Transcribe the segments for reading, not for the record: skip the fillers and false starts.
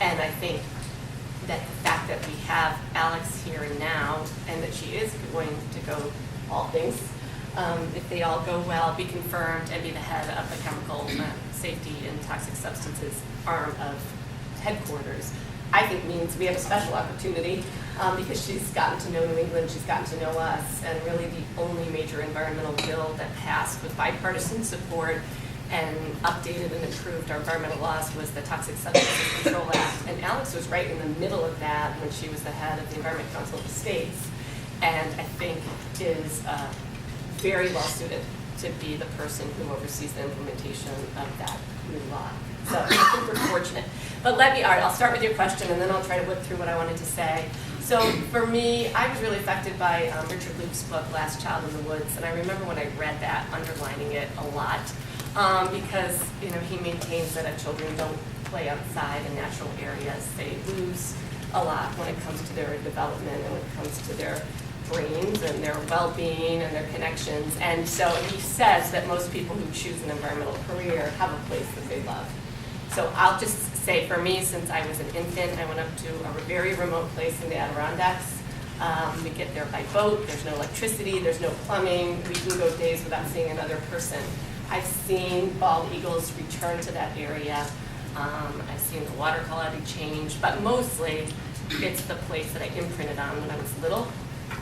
And I think that the fact that we have Alex here now, and that she is going to go all things, if they all go well, be confirmed and be the head of the chemical safety and toxic substances arm of headquarters, I think means we have a special opportunity because she's gotten to know New England, she's gotten to know us, and really the only major environmental bill that passed with bipartisan support and updated and improved our environmental laws was the Toxic Substances Control Act. And Alex was right in the middle of that when she was the head of the Environment Council of the States, and I think is very well suited to be the person who oversees the implementation of that new law. So I think we're fortunate. But all right, I'll start with your question and then I'll try to whip through what I wanted to say. So for me, I was really affected by Richard Luke's book, Last Child in the Woods, and I remember when I read that, underlining it a lot, because he maintains that if children don't play outside in natural areas, they lose a lot when it comes to their development and when it comes to their brains and their well-being and their connections. And so he says that most people who choose an environmental career have a place that they love. So I'll just say for me, since I was an infant, I went up to a very remote place in the Adirondacks. We get there by boat, there's no electricity, there's no plumbing, we can go days without seeing another person. I've seen bald eagles return to that area. I've seen the water quality change, but mostly it's the place that I imprinted on when I was little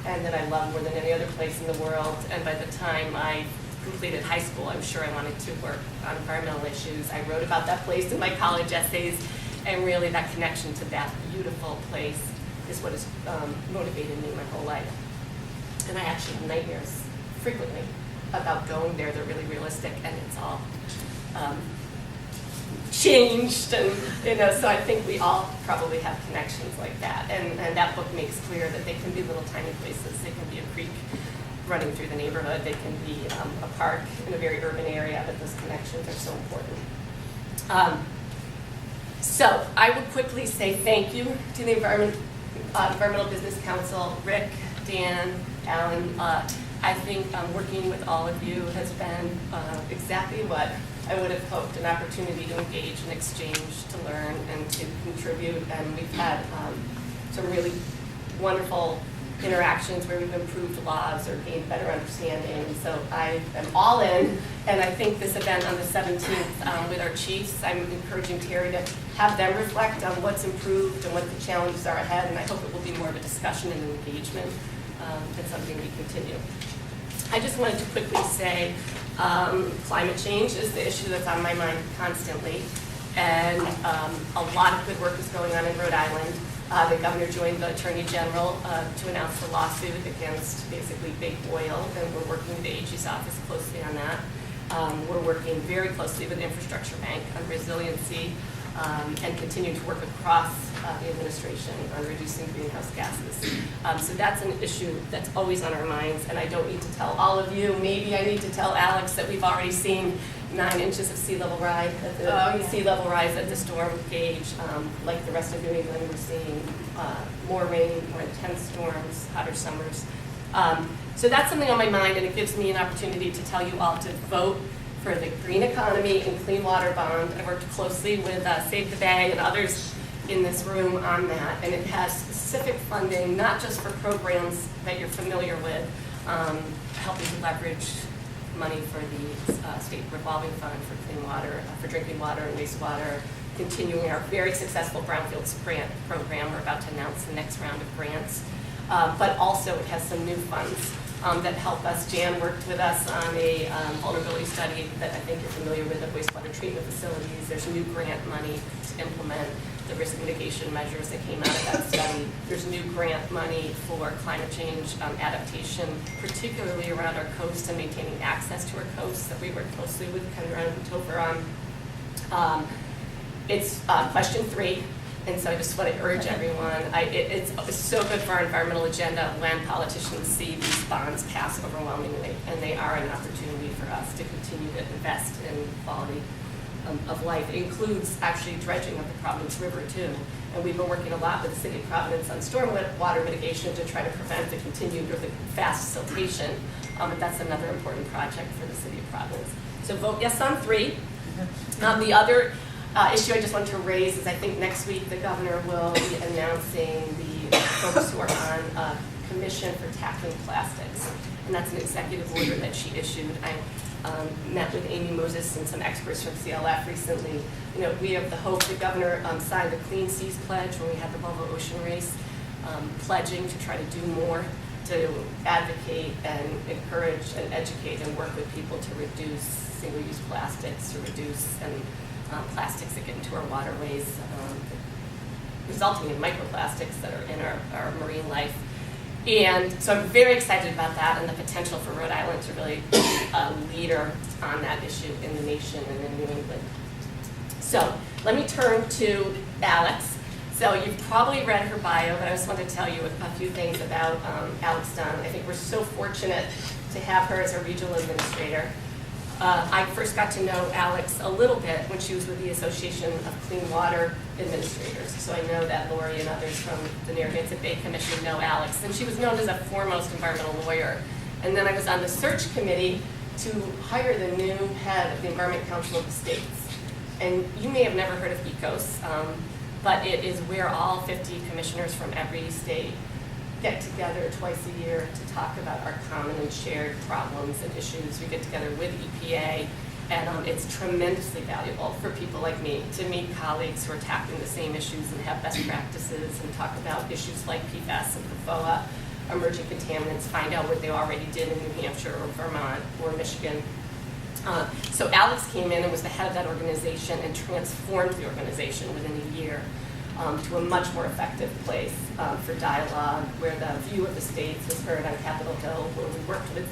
and that I love more than any other place in the world. And by the time I completed high school, I'm sure I wanted to work on environmental issues. I wrote about that place in my college essays, and really that connection to that beautiful place is what has motivated me my whole life. And I actually have nightmares frequently about going there. They're really realistic, and it's all changed, and so I think we all probably have connections like that. And that book makes clear that they can be little tiny places. They can be a creek running through the neighborhood. They can be a park in a very urban area, but those connections are so important. So I would quickly say thank you to the Environmental Business Council, Rick, Dan, Alan. I think working with all of you has been exactly what I would have hoped, an opportunity to engage and exchange, to learn and to contribute. And we've had some really wonderful interactions where we've improved laws or gained better understanding. So I am all in, and I think this event on the 17th with our chiefs, I'm encouraging Terry to have them reflect on what's improved and what the challenges are ahead, and I hope it will be more of a discussion and engagement than something we continue. I just wanted to quickly say climate change is the issue that's on my mind constantly, and a lot of good work is going on in Rhode Island. The governor joined the Attorney General to announce the lawsuit against basically big oil, and we're working with the AG's office closely on that. We're working very closely with the Infrastructure Bank on resiliency and continue to work across the administration on reducing greenhouse gases. So that's an issue that's always on our minds, and I don't need to tell all of you. Maybe I need to tell Alex that we've already seen 9 inches of sea level rise at the storm gauge. Like the rest of New England, we're seeing more rain, more intense storms, hotter summers. So that's something on my mind, and it gives me an opportunity to tell you all to vote for the Green Economy and Clean Water Bond. I worked closely with Save the Bay and others in this room on that, and it has specific funding, not just for programs that you're familiar with, helping to leverage money for the state revolving fund for clean water, for drinking water and wastewater, continuing our very successful brownfields grant program. We're about to announce the next round of grants, but also it has some new funds that help us. Jan worked with us on a vulnerability study that I think you're familiar with, of wastewater treatment facilities. There's new grant money to implement the risk mitigation measures that came out of that study. There's new grant money for climate change adaptation, particularly around our coast and maintaining access to our coast that we work closely with Kendra and Topher on. It's question 3. And so I just want to urge everyone, it's so good for our environmental agenda when politicians see these bonds pass overwhelmingly, and they are an opportunity for us to continue to invest in quality of life. It includes actually dredging of the Providence River too. And we've been working a lot with the City of Providence on storm water mitigation to try to prevent the continued or the fast siltation. But that's another important project for the City of Providence. So vote yes on 3. The other issue I just wanted to raise is I think next week the governor will be announcing the folks who are on a commission for tackling plastics. And that's an executive order that she issued. I met with Amy Moses and some experts from CLF recently. You know, we have the hope the governor signed the Clean Seas Pledge when we had the Volvo Ocean Race, pledging to try to do more to advocate and encourage and educate and work with people to reduce single-use plastics, to reduce plastics that get into our waterways, resulting in microplastics that are in our marine life. And so I'm very excited about that and the potential for Rhode Island to really be a leader on that issue in the nation and in New England. So let me turn to Alex. So you've probably read her bio, but I just wanted to tell you a few things about Alex Dunn. I think we're so fortunate to have her as a regional administrator. I first got to know Alex a little bit when she was with the Association of Clean Water Administrators. So I know that Lori and others from the Narragansett Bay Commission know Alex. And she was known as a foremost environmental lawyer. And then I was on the search committee to hire the new head of the Environment Council of the States. And you may have never heard of ECOS, but it is where all 50 commissioners from every state get together twice a year to talk about our common and shared problems and issues. We get together with EPA, and it's tremendously valuable for people like me to meet colleagues who are tackling the same issues and have best practices and talk about issues like PFAS and PFOA, emerging contaminants, find out what they already did in New Hampshire or Vermont or Michigan. So Alex came in and was the head of that organization and transformed the organization within a year. To a much more effective place for dialogue, where the view of the states was heard on Capitol Hill, where we worked with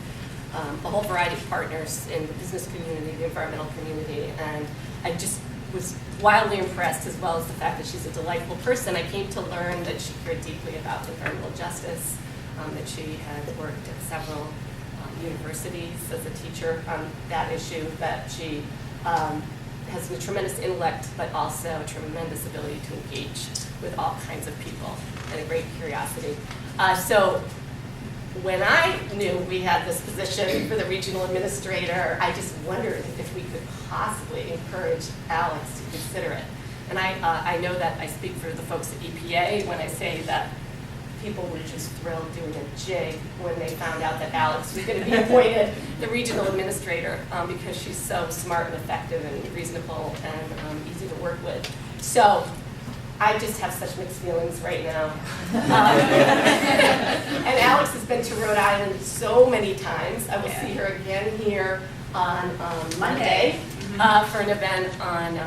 a whole variety of partners in the business community, the environmental community, and I just was wildly impressed, as well as the fact that she's a delightful person. I came to learn that she cared deeply about environmental justice, that she had worked at several universities as a teacher on that issue, that she has a tremendous intellect, but also a tremendous ability to engage with all kinds of people and a great curiosity. So when I knew we had this position for the regional administrator, I just wondered if we could possibly encourage Alex to consider it. And I know that I speak for the folks at EPA when I say that people were just thrilled, doing a jig when they found out that Alex was going to be appointed the regional administrator, because she's so smart and effective and reasonable and easy to work with. So I just have such mixed feelings right now. And Alex has been to Rhode Island so many times. I will see her again here on Monday for an event on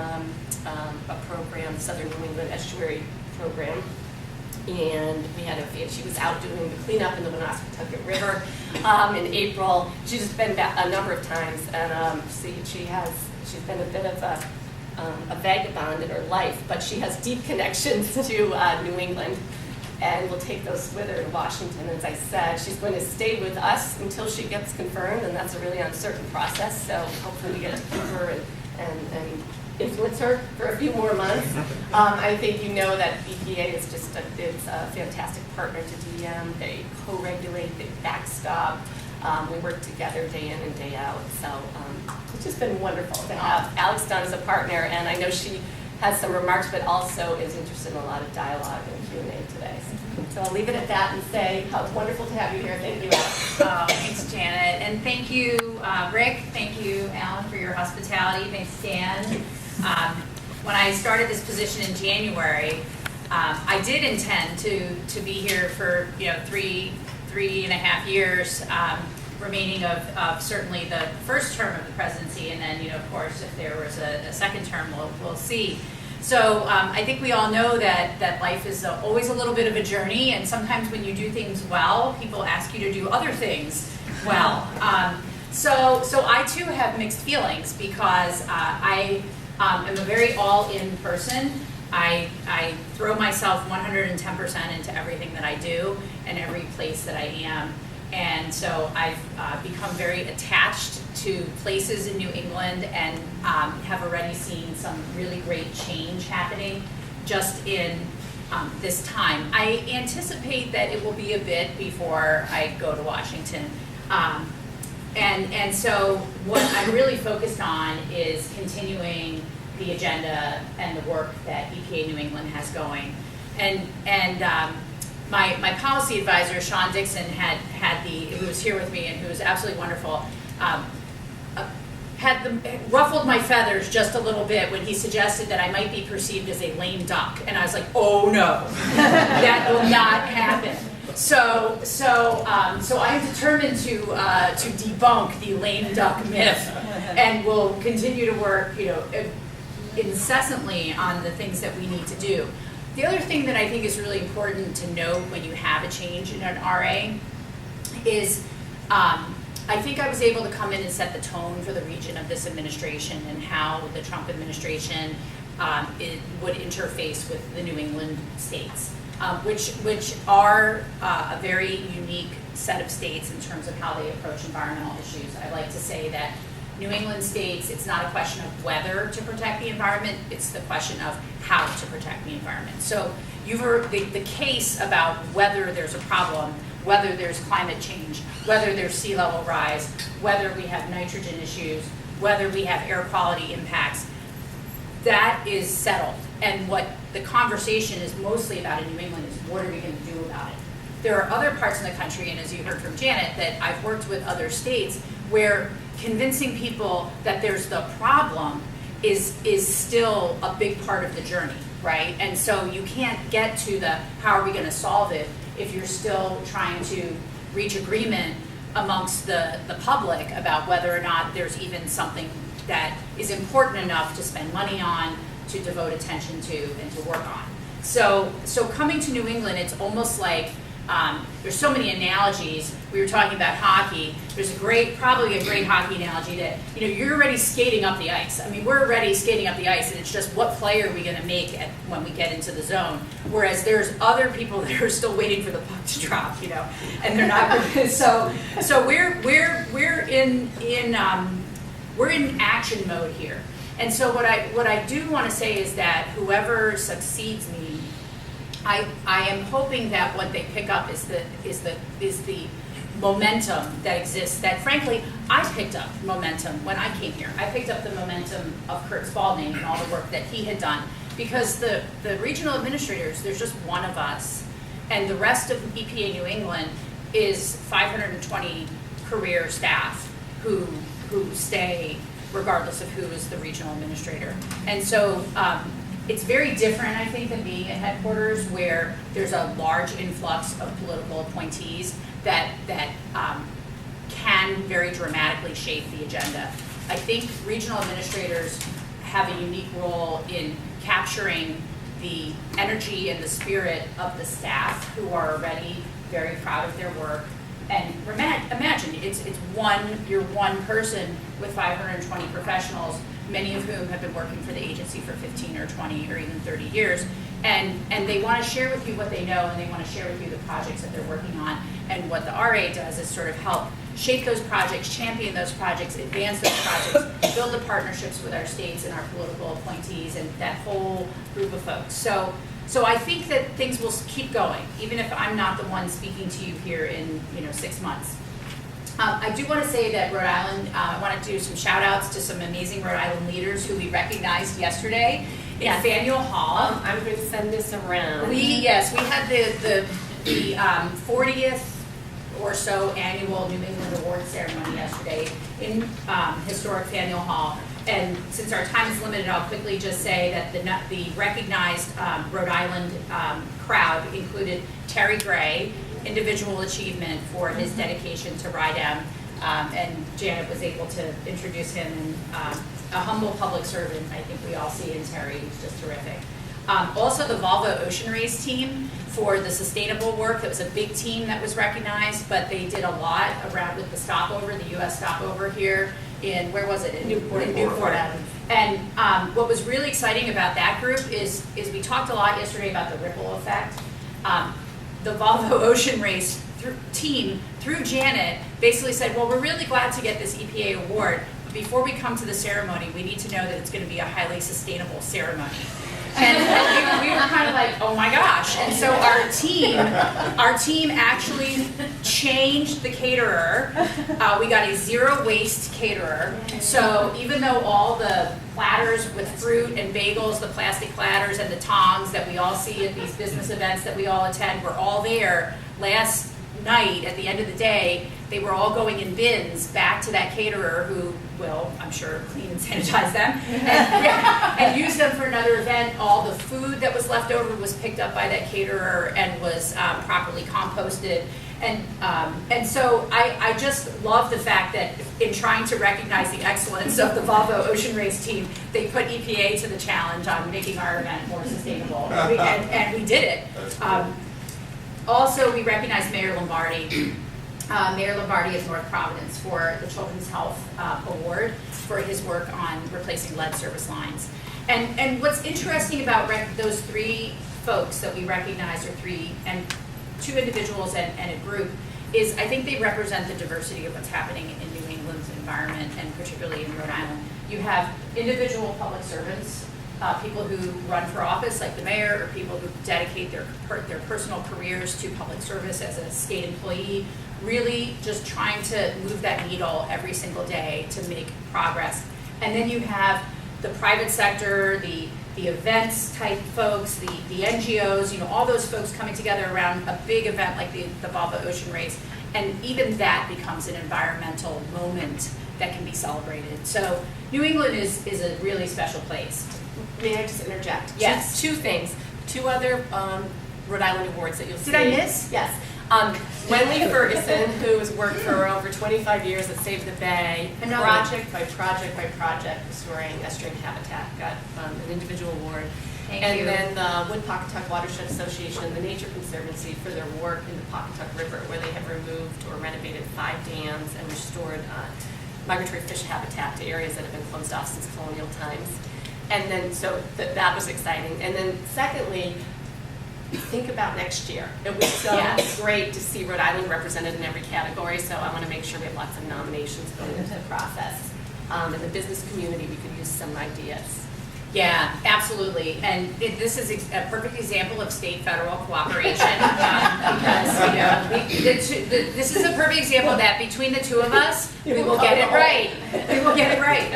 a program, Southern New England Estuary Program. And we had she was out doing the cleanup in the Woonasquatucket River in April. She's just been back a number of times, and she's been a bit of a vagabond in her life, but she has deep connections to New England, and we'll take those with her to Washington. As I said, she's going to stay with us until she gets confirmed, and that's a really uncertain process. So hopefully we get to keep her and influence her for a few more months. I think you know that EPA is just a fantastic partner to DM. They co-regulate, they backstop. We work together day in and day out. So it's just been wonderful to have Alex Dunn as a partner. And I know she has some remarks, but also is interested in a lot of dialogue and Q&A today. So I'll leave it at that and say how wonderful to have you here. Thank you, Alex. Thanks, Janet. And thank you, Rick. Thank you, Alan, for your hospitality. Thanks, Dan. When I started this position in January, I did intend to be here for 3.5 years, remaining of certainly the first term of the presidency, and then of course if there was a second term, we'll see. So I think we all know that life is always a little bit of a journey, and sometimes when you do things well, people ask you to do other things well. So I too have mixed feelings, because I am a very all-in person. I throw myself 110% into everything that I do and every place that I am. And so I've become very attached to places in New England, and have already seen some really great change happening just in this time. I anticipate that it will be a bit before I go to Washington. And so what I'm really focused on is continuing the agenda and the work that EPA New England has going. My policy advisor, Sean Dixon, who was here with me and who was absolutely wonderful, ruffled my feathers just a little bit when he suggested that I might be perceived as a lame duck. And I was like, oh no, that will not happen. So I'm determined to debunk the lame duck myth, and will continue to work, incessantly on the things that we need to do. The other thing that I think is really important to note when you have a change in an RA is I think I was able to come in and set the tone for the region of this administration and how the Trump administration would interface with the New England states, which are a very unique set of states in terms of how they approach environmental issues. I like to say that New England states, it's not a question of whether to protect the environment, it's the question of how to protect the environment. So you've heard the case about whether there's a problem, whether there's climate change, whether there's sea level rise, whether we have nitrogen issues, whether we have air quality impacts, that is settled. And what the conversation is mostly about in New England is what are we going to do about it? There are other parts in the country, and as you heard from Janet, that I've worked with other states where convincing people that there's the problem is still a big part of the journey, right? And so you can't get to the how are we going to solve it if you're still trying to reach agreement amongst the public about whether or not there's even something that is important enough to spend money on, to devote attention to, and to work on. So coming to New England, it's almost like there's so many analogies. We were talking about hockey. There's probably a great hockey analogy that, you're already skating up the ice. I mean, we're already skating up the ice, and it's just what play are we going to make when we get into the zone. Whereas there's other people that are still waiting for the puck to drop, and they're not. So we're in action mode here. And so what I do want to say is that whoever succeeds me, I am hoping that what they pick up is the momentum that exists, that frankly, I picked up momentum when I came here. I picked up the momentum of Kurt Spalding and all the work that he had done, because the regional administrators, there's just one of us, and the rest of EPA New England is 520 career staff who stay regardless of who is the regional administrator. And so it's very different, I think, than being at headquarters where there's a large influx of political appointees that can very dramatically shape the agenda. I think regional administrators have a unique role in capturing the energy and the spirit of the staff who are already very proud of their work. And imagine, you're one person with 520 professionals, many of whom have been working for the agency for 15 or 20 or even 30 years. And they want to share with you what they know, and they want to share with you the projects that they're working on. And what the RA does is sort of help shape those projects, champion those projects, advance those projects, build the partnerships with our states and our political appointees and that whole group of folks. So I think that things will keep going, even if I'm not the one speaking to you here in 6 months. I do want to say that Rhode Island, I want to do some shout outs to some amazing Rhode Island leaders who we recognized yesterday in Faneuil Hall. I'm going to send this around. We had the 40th or so annual New England Award ceremony yesterday in historic Faneuil Hall. And since our time is limited, I'll quickly just say that the recognized Rhode Island crowd included Terry Gray, individual achievement for his dedication to RIDEM, and Janet was able to introduce him, and a humble public servant I think we all see in Terry, who's just terrific. Also the Volvo Ocean Race team for the sustainable work. That was a big team that was recognized, but they did a lot around with the stopover, the U.S. stopover here in, where was it? In Newport. And what was really exciting about that group is we talked a lot yesterday about the ripple effect. The Volvo Ocean Race team, through Janet, basically said, well, we're really glad to get this EPA award, but before we come to the ceremony, we need to know that it's going to be a highly sustainable ceremony. And we were kind of like, oh my gosh. And so our team actually changed the caterer. We got a zero waste caterer. So even though all the platters with fruit and bagels, the plastic platters and the tongs that we all see at these business events that we all attend were all there last night at the end of the day, they were all going in bins back to that caterer who will, I'm sure, clean and sanitize them and use them for another event. All the food that was left over was picked up by that caterer and was properly composted. And so I just love the fact that in trying to recognize the excellence of the Volvo Ocean Race team, they put EPA to the challenge on making our event more sustainable, and we did it. Also, we recognize Mayor Lombardi. Mayor Lombardi of North Providence for the Children's Health Award for his work on replacing lead service lines. And what's interesting about those three folks that we recognize, or three, and two individuals and a group, is I think they represent the diversity of what's happening in New England's environment, and particularly in Rhode Island. You have individual public servants, people who run for office like the mayor, or people who dedicate their personal careers to public service as a state employee, really just trying to move that needle every single day to make progress. And then you have the private sector, the events type folks, the NGOs, you know, all those folks coming together around a big event like the Volvo Ocean Race. And even that becomes an environmental moment that can be celebrated. So New England is a really special place. May I just interject? Yes. Two things. Two other Rhode Island awards that you'll see. Did I miss? Yes. Wendy Ferguson, who has worked for over 25 years at Save the Bay, project by project by project restoring estuarine habitat, got an individual award. Thank and you. then the Wood Pawcatuck Watershed Association and the Nature Conservancy for their work in the Pawcatuck River, where they have removed or renovated 5 dams and restored migratory fish habitat to areas that have been closed off since colonial times. And then, so that was exciting. And then secondly, think about next year. It was so great to see Rhode Island represented in every category, so I want to make sure we have lots of nominations going into the process. In the business community, we could use some ideas. Yeah, absolutely. And this is a perfect example of state-federal cooperation because, you know, this is a perfect example that between the two of us, we will get it right. We will get it right.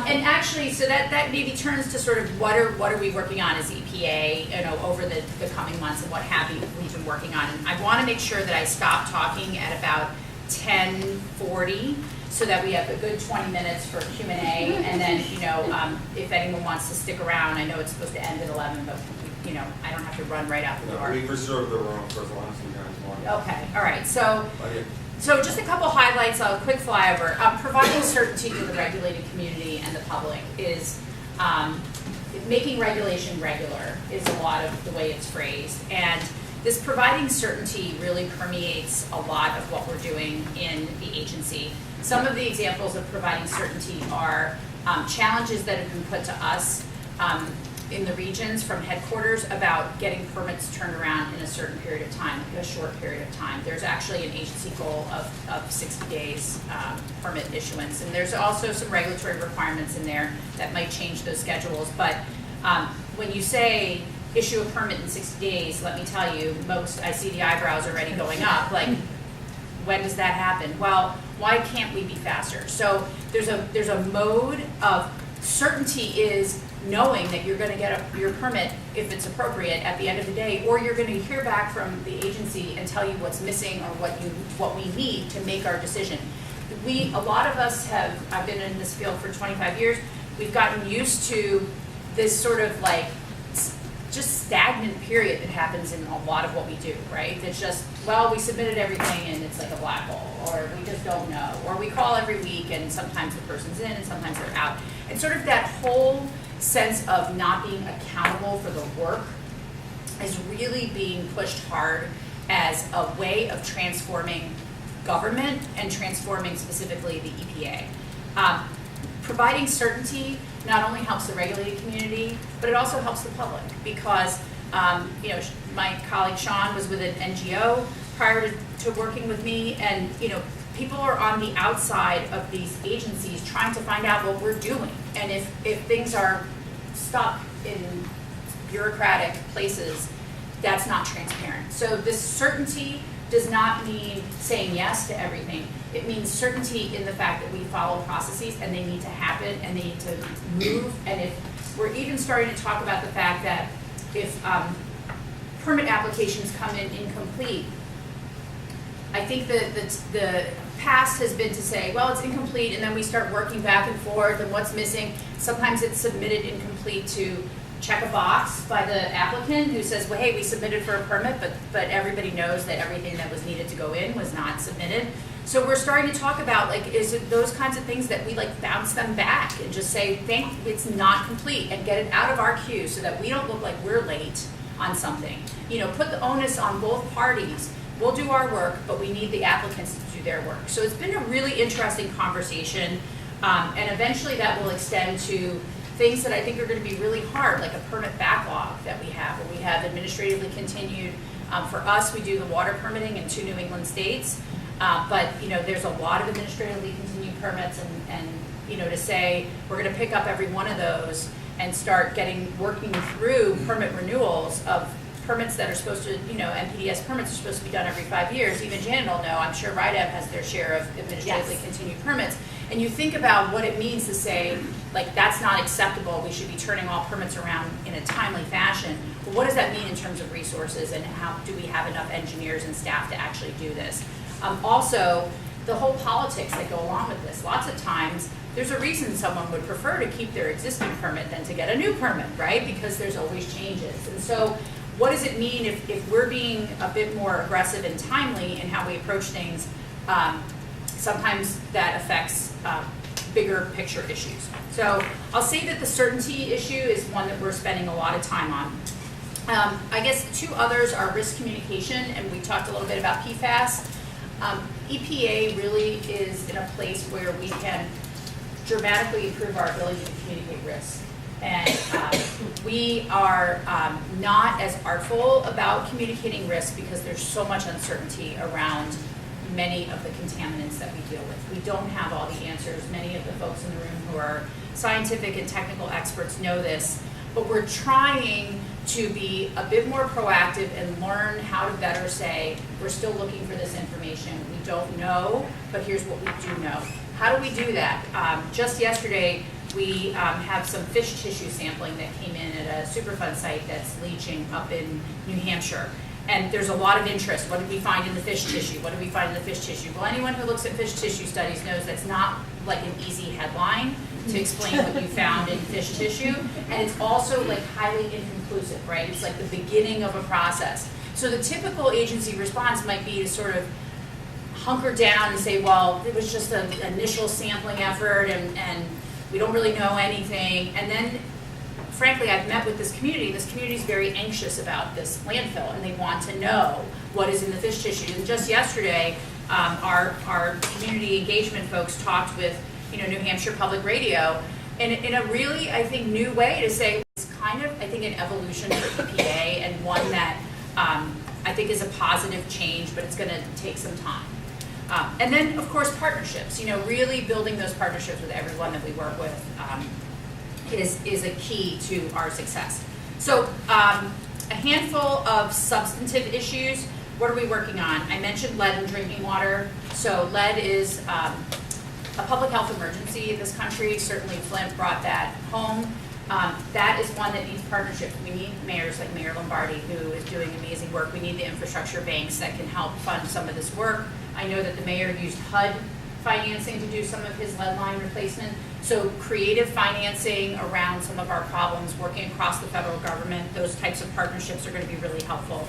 And actually, so that maybe turns to sort of what are we working on as EPA, you know, over the coming months, and what have you we've been working on. And I want to make sure that I stop talking at about 10:40. So that we have a good 20 minutes for Q&A, and then, you know, if anyone wants to stick around, I know it's supposed to end at 11, but, you know, I don't have to run right out the door. We reserved the room for as long as you guys want. Okay, all right, so just a couple highlights, a quick flyover. Providing certainty to the regulated community and the public is, making regulation regular is a lot of the way it's phrased, and this providing certainty really permeates a lot of what we're doing in the agency. Some of the examples of providing certainty are challenges that have been put to us in the regions from headquarters about getting permits turned around in a certain period of time, a short period of time. There's actually an agency goal of 60 days permit issuance, and there's also some regulatory requirements in there that might change those schedules. But when you say issue a permit in 60 days, let me tell you, I see the eyebrows already going up, like, when does that happen? Well, why can't we be faster? So there's a mode of certainty is knowing that you're going to get your permit if it's appropriate at the end of the day, or you're going to hear back from the agency and tell you what's missing or what we need to make our decision. A lot of us I've been in this field for 25 years, we've gotten used to this sort of like just stagnant period that happens in a lot of what we do, right? It's just, well, we submitted everything and it's like a black hole, or we just don't know, or we call every week and sometimes the person's in and sometimes they're out. And sort of that whole sense of not being accountable for the work is really being pushed hard as a way of transforming government and transforming specifically the EPA. Providing certainty not only helps the regulated community, but it also helps the public because, you know, my colleague Sean was with an NGO prior to working with me, and, you know, people are on the outside of these agencies trying to find out what we're doing, and if things are stuck in bureaucratic places, that's not transparent. So this certainty does not mean saying yes to everything. It means certainty in the fact that we follow processes and they need to happen and they need to move. And if we're even starting to talk about the fact that if permit applications come in incomplete, I think that the past has been to say, well, it's incomplete, and then we start working back and forth and what's missing. Sometimes it's submitted incomplete to check a box by the applicant who says, well, hey, we submitted for a permit, but everybody knows that everything that was needed to go in was not submitted. So we're starting to talk about, like, is it those kinds of things that we like bounce them back and just say, it's not complete, and get it out of our queue so that we don't look like we're late on something. You know, put the onus on both parties. We'll do our work, but we need the applicants to do their work. So it's been a really interesting conversation, and eventually that will extend to things that I think are going to be really hard, like a permit backlog that we have, where we have administratively continued. For us, we do the water permitting in 2 New England states, but you know, there's a lot of administratively continued permits, and you know, to say we're going to pick up every one of those and start working through permit renewals of permits that are supposed to, you know, NPDS permits are supposed to be done every 5 years. Even Janet will know, I'm sure RIDEM has their share of administratively continued permits. And you think about what it means to say, like, that's not acceptable, we should be turning all permits around in a timely fashion. But what does that mean in terms of resources, and how do we have enough engineers and staff to actually do this? Also, the whole politics that go along with this. Lots of times, there's a reason someone would prefer to keep their existing permit than to get a new permit, right? Because there's always changes. And so, what does it mean if we're being a bit more aggressive and timely in how we approach things? Sometimes that affects bigger picture issues. So I'll say that the certainty issue is one that we're spending a lot of time on. I guess 2 others are risk communication, and we talked a little bit about PFAS. EPA really is in a place where we can dramatically improve our ability to communicate risk. And we are not as artful about communicating risk because there's so much uncertainty around many of the contaminants that we deal with. We don't have all the answers. Many of the folks in the room who are scientific and technical experts know this, but we're trying to be a bit more proactive and learn how to better say, we're still looking for this information. We don't know, but here's what we do know. How do we do that? Just yesterday, we have some fish tissue sampling that came in at a Superfund site that's leaching up in New Hampshire. And there's a lot of interest. What did we find in the fish tissue? What did we find in the fish tissue? Well, anyone who looks at fish tissue studies knows that's not like an easy headline to explain what you found in fish tissue. And it's also like highly inconclusive, right? It's like the beginning of a process. So the typical agency response might be to sort of hunker down and say, well, it was just an initial sampling effort and we don't really know anything. And then frankly, I've met with this community. This community is very anxious about this landfill, and they want to know what is in the fish tissue. And just yesterday, our community engagement folks talked with, New Hampshire Public Radio, and in a really, I think, new way to say it's kind of, I think, an evolution for EPA, and one that I think is a positive change, but it's going to take some time. And then, of course, partnerships. Really building those partnerships with everyone that we work with. Is a key to our success. So a handful of substantive issues. What are we working on? I mentioned lead in drinking water. So lead is a public health emergency in this country. Certainly Flint brought that home. That is one that needs partnerships. We need mayors like Mayor Lombardi, who is doing amazing work. We need the infrastructure banks that can help fund some of this work. I know that the mayor used HUD financing to do some of his lead line replacement. So creative financing around some of our problems, working across the federal government, those types of partnerships are going to be really helpful.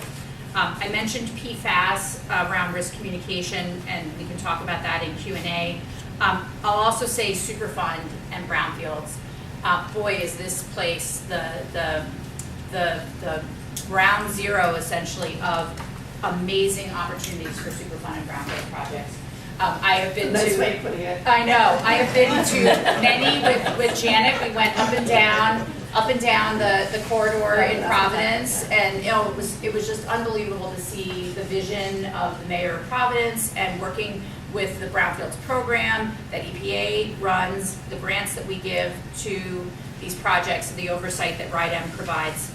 I mentioned PFAS around risk communication, and we can talk about that in Q&A. I'll also say Superfund and brownfields. Boy, is this place the ground zero, essentially, of amazing opportunities for Superfund and brownfield projects. I have been nice to, way of putting it. I know, I have been to many with Janet. We went up and down the corridor in Providence, and it was just unbelievable to see the vision of the mayor of Providence and working with the Brownfields program that EPA runs, the grants that we give to these projects, the oversight that RIDEM provides.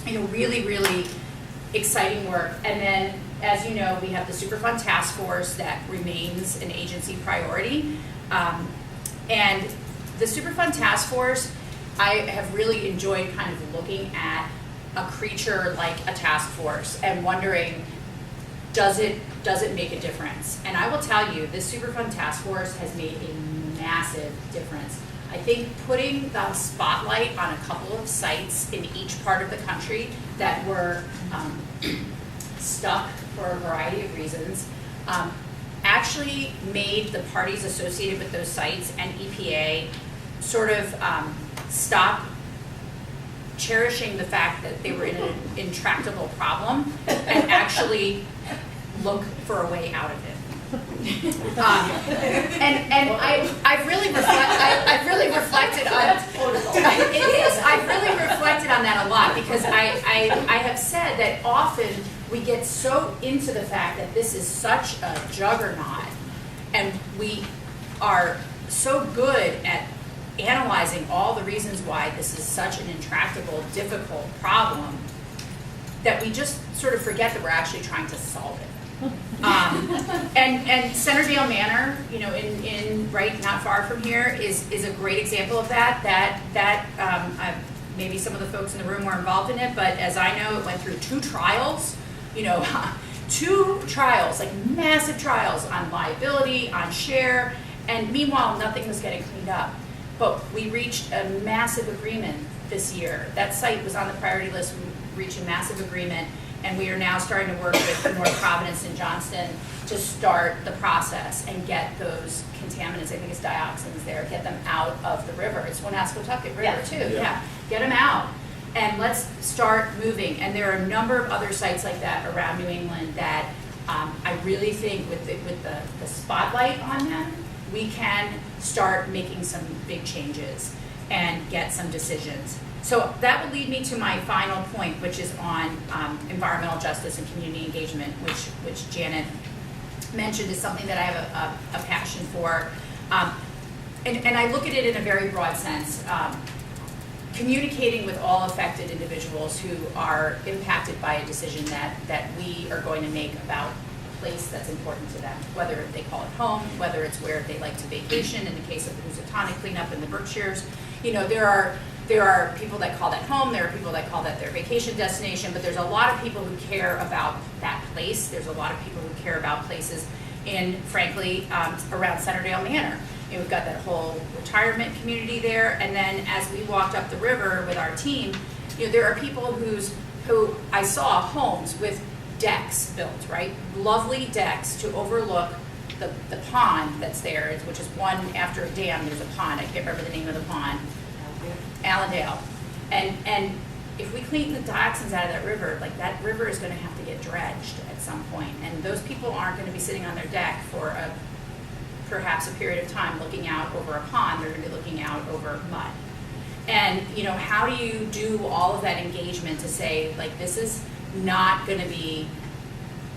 really, really exciting work. And then, as you know, we have the Superfund Task Force that remains an agency priority. And the Superfund Task Force, I have really enjoyed kind of looking at a creature like a task force and wondering, does it make a difference? And I will tell you, this Superfund Task Force has made a massive difference. I think putting the spotlight on a couple of sites in each part of the country that were stuck for a variety of reasons actually made the parties associated with those sites and EPA sort of stop cherishing the fact that they were in an intractable problem and actually look for a way out of it. I've really reflected on I've really reflected on that a lot, because I have said that often we get so into the fact that this is such a juggernaut, and we are so good at analyzing all the reasons why this is such an intractable, difficult problem, that we just sort of forget that we're actually trying to solve it. And Centerdale Manor, in right not far from here, is a great example of that. Maybe some of the folks in the room were involved in it, but as I know, it went through 2 trials. 2 trials, like massive trials on liability, on share, and meanwhile nothing was getting cleaned up. But we reached a massive agreement this year. That site was on the priority list. We reached a massive agreement, and we are now starting to work with North Providence and Johnston to start the process and get those contaminants, I think it's dioxins there, get them out of the river. It's Woonasquatucket River too, yeah. Get them out. And let's start moving. And there are a number of other sites like that around New England that I really think with the spotlight on them, we can start making some big changes and get some decisions. So that would lead me to my final point, which is on environmental justice and community engagement, which Janet mentioned is something that I have a passion for. And I look at it in a very broad sense. Communicating with all affected individuals who are impacted by a decision that we are going to make about a place that's important to them, whether they call it home, whether it's where they like to vacation, in the case of the Housatonic cleanup in the Berkshires. There are people that call that home, there are people that call that their vacation destination, but there's a lot of people who care about that place. There's a lot of people who care about places frankly, around Centerdale Manor. We've got that whole retirement community there, and then as we walked up the river with our team, there are people who I saw homes with decks built, right? Lovely decks to overlook the pond that's there, which is one after a dam. There's a pond. I can't remember the name of the pond. Allendale. And if we clean the dioxins out of that river is going to have to get dredged at some point, and those people aren't going to be sitting on their deck for perhaps a period of time looking out over a pond. They're going to be looking out over mud. And how do you do all of that engagement to say, this is not going to be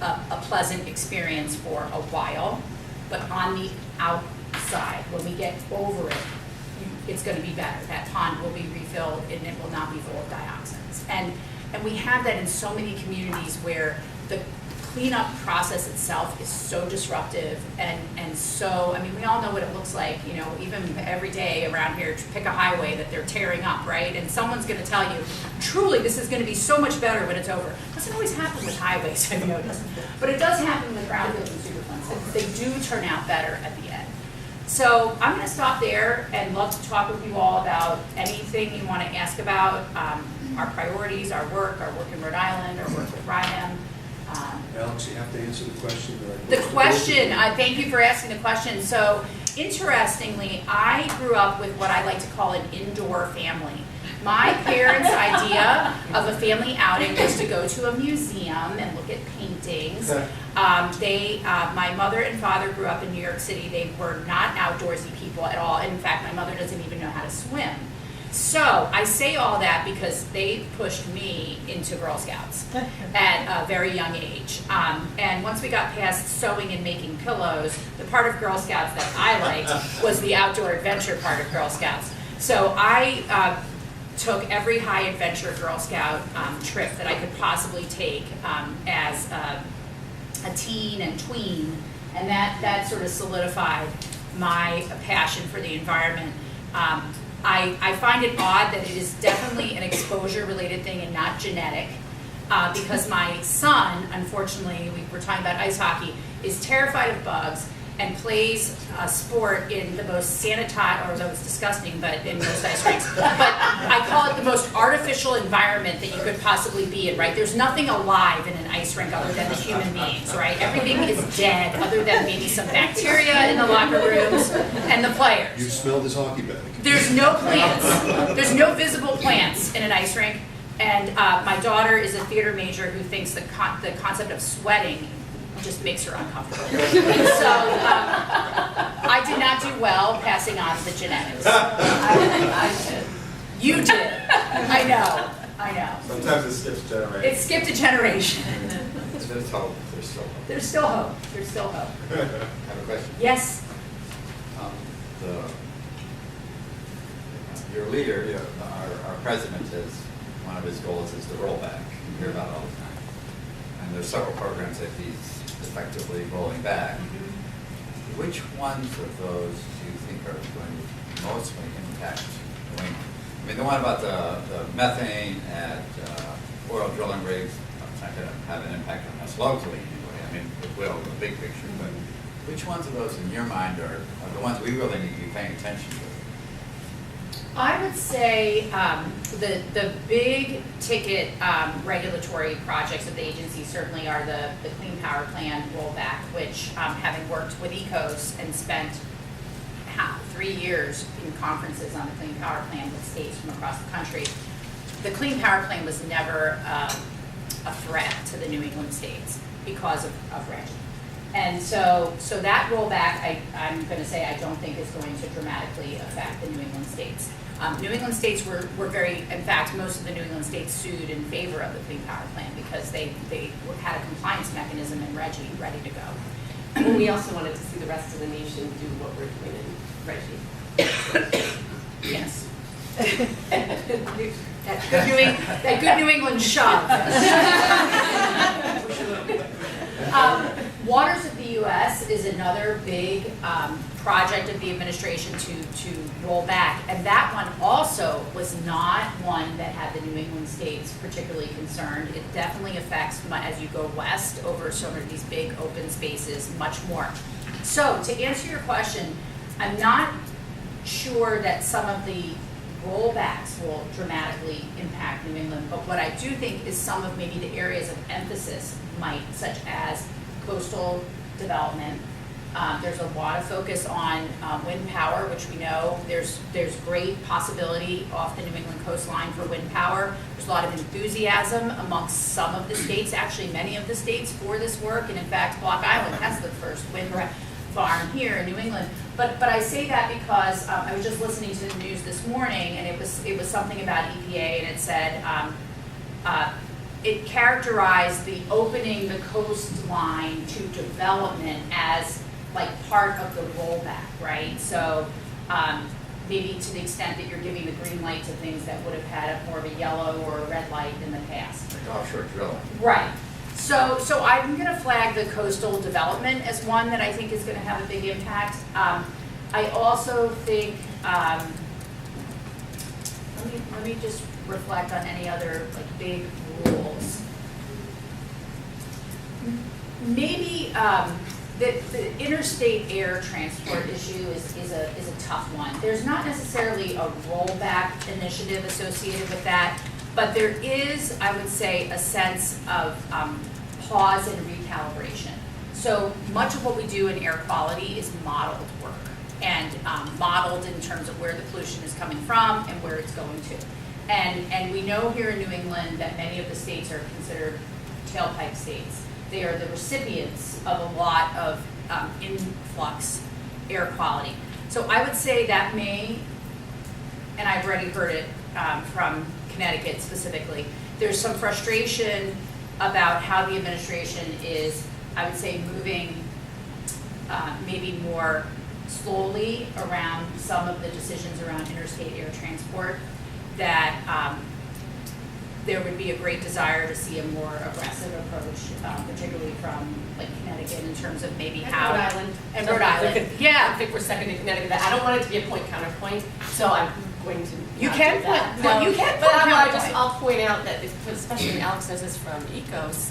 a pleasant experience for a while, but on the outside, when we get over it, it's going to be better. That pond will be refilled and it will not be full of dioxins. And we have that in so many communities where the cleanup process itself is so disruptive and so, we all know what it looks like, even every day around here, to pick a highway that they're tearing up, right? And someone's going to tell you, truly, this is going to be so much better when it's over. It doesn't always happen with highways, I've noticed. But it does happen with brownfields and superfunds. They do turn out better at the end. So I'm going to stop there and love to talk with you all about anything you want to ask about, our priorities, our work in Rhode Island, our work with RIDEM. Alex, you have to answer the question. Thank you for asking the question. So, interestingly, I grew up with what I like to call an indoor family. My parents' idea of a family outing was to go to a museum and look at paintings. My mother and father grew up in New York City. They were not outdoorsy people at all. In fact, my mother doesn't even know how to swim. So I say all that because they pushed me into Girl Scouts at a very young age. And once we got past sewing and making pillows, the part of Girl Scouts that I liked was the outdoor adventure part of Girl Scouts. So I took every high adventure Girl Scout trip that I could possibly take as a teen and tween, and that sort of solidified my passion for the environment. I find it odd that it is definitely an exposure-related thing and not genetic, because my son, unfortunately, we were talking about ice hockey, is terrified of bugs and plays a sport in the most sanitized, or that was disgusting, but in most ice rinks. But I call it the most artificial environment that you could possibly be in, right? There's nothing alive in an ice rink other than the human beings, right? Everything is dead other than maybe some bacteria in the locker rooms and the players. You smelled his hockey bag. There's no plants. There's no visible plants in an ice rink. And my daughter is a theater major who thinks the concept of sweating just makes her uncomfortable. So I did not do well passing on the genetics. I did. You did. I know. Sometimes it skips generations. It skipped a generation. There's hope, there's still hope. There's still hope. There's still hope. I have a question. Yes. Your leader, our president, is one of his goals is the rollback. You hear about it all the time. And there's several programs that he's effectively rolling back. Which ones of those do you think are going to mostly impact New England? I mean, the one about the methane at oil drilling rigs, it's not going to have an impact on us locally anyway. I mean, it will in the big picture, but which ones of those in your mind are the ones we really need to be paying attention to? I would say the big ticket regulatory projects of the agency certainly are the Clean Power Plan rollback, which having worked with ECOS and spent 3 years in conferences on the Clean Power Plan with states from across the country, the Clean Power Plan was never a threat to the New England states because of RGGI. And so that rollback, I'm going to say I don't think is going to dramatically affect the New England states. New England states were very, in fact, most of the New England states sued in favor of the Clean Power Plan because they had a compliance mechanism in RGGI ready to go. And we also wanted to see the rest of the nation do what we're doing in RGGI. Yes. that good New England shove. Waters of the U.S. is another big project of the administration to roll back, and that one also was not one that had the New England states particularly concerned. It definitely affects, as you go west over some of these big open spaces, much more. So to answer your question, I'm not sure that some of the rollbacks will dramatically impact New England, but what I do think is some of maybe the areas of emphasis might, such as coastal development. There's a lot of focus on wind power, which we know there's great possibility off the New England coastline for wind power. There's a lot of enthusiasm amongst some of the states, actually many of the states, for this work. And in fact, Block Island has the first wind farm here in New England. But I say that because I was just listening to the news this morning, and it was something about EPA, and it said it characterized the opening the coastline to development as like part of the rollback, right? So maybe to the extent that you're giving the green light to things that would have had more of a yellow or a red light in the past. Like offshore drilling. Right. So I'm going to flag the coastal development as one that I think is going to have a big impact. I also think, let me just reflect on any other like big rules. Maybe the interstate air transport issue is a tough one. There's not necessarily a rollback initiative associated with that, but there is, I would say, a sense of pause and recalibration. So much of what we do in air quality is modeled work, and modeled in terms of where the pollution is coming from and where it's going to. And we know here in New England that many of the states are considered tailpipe states. They are the recipients of a lot of influx air quality. So I would say that may, and I've already heard it from Connecticut specifically, there's some frustration about how the administration is, I would say, moving maybe more slowly around some of the decisions around interstate air transport. that there would be a great desire to see a more aggressive approach, particularly from like Connecticut in terms of maybe how. Rhode Island. And Rhode Island, yeah. I think we're second to Connecticut. I don't want it to be a point counterpoint, so I'm going to You not can do that. put- well, you can But put I'll counterpoint. point out that, especially Alex knows this from ECOS,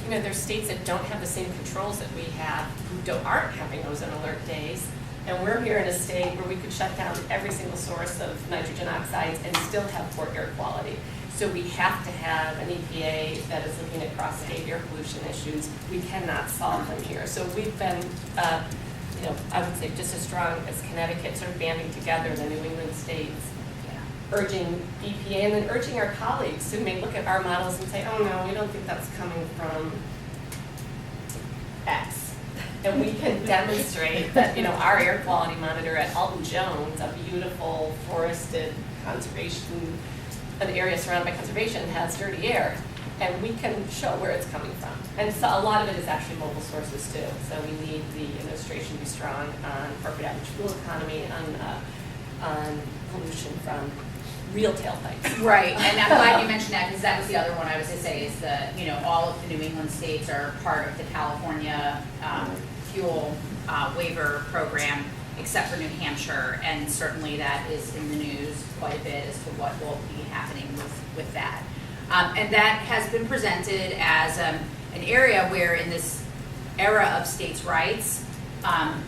you know, there's states that don't have the same controls that we have, who aren't having ozone alert days. And we're here in a state where we could shut down every single source of nitrogen oxides and still have poor air quality. So we have to have an EPA that is looking at cross-state air pollution issues. We cannot solve them here. So we've been, you know, I would say just as strong as Connecticut, sort of banding together the New England states, urging EPA and then urging our colleagues who may look at our models and say, oh no, we don't think that's coming from X. And we can demonstrate that, you know, our air quality monitor at Alton Jones, a beautiful forested conservation, an area surrounded by conservation, has dirty air. And we can show where it's coming from. And so a lot of it is actually mobile sources too. So we need the administration to be strong on corporate average fuel economy, on pollution from real tailpipes. Right, and I'm glad you mentioned that, because that was the other one I was gonna say, is that, you know, all of the New England states are part of the California fuel waiver program, except for New Hampshire, and certainly that is in the news quite a bit as to what will be happening with that. And that has been presented as an area where in this era of states' rights,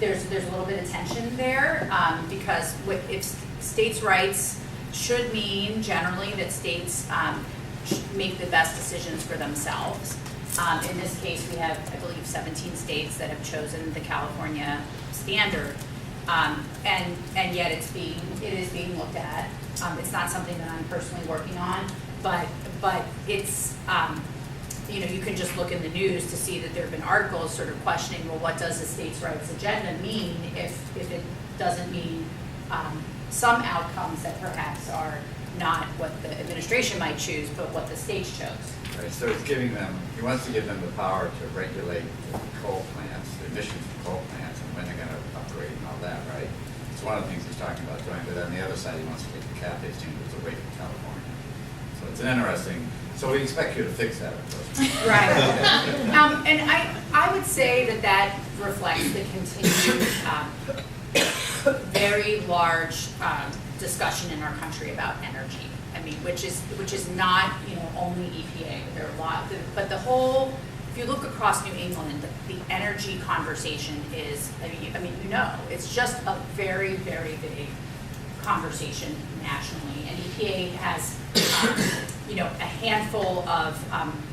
there's a little bit of tension there, because if states' rights should mean generally that states make the best decisions for themselves. In this case, we have, I believe, 17 states that have chosen the California standard, and yet it is being looked at. It's not something that I'm personally working on, but it's, you know, you can just look in the news to see that there have been articles sort of questioning, well, what does the states' rights agenda mean if it doesn't mean some outcomes that perhaps are not what the administration might choose, but what the states chose. Right, so it's giving them, he wants to give them the power to regulate the coal plants, the emissions from coal plants, and when they're gonna upgrade and all that, right? It's one of the things he's talking about doing, but on the other side, he wants to take the CAFE standards away from California. So it's an interesting, so we expect you to fix that, of course. Right. And I would say that reflects the continued very large discussion in our country about energy. I mean, which is not, you know, only EPA, but there are a lot. But the whole, if you look across New England, the energy conversation is, I mean, you know, it's just a very, very big conversation nationally. And EPA has, you know, a handful of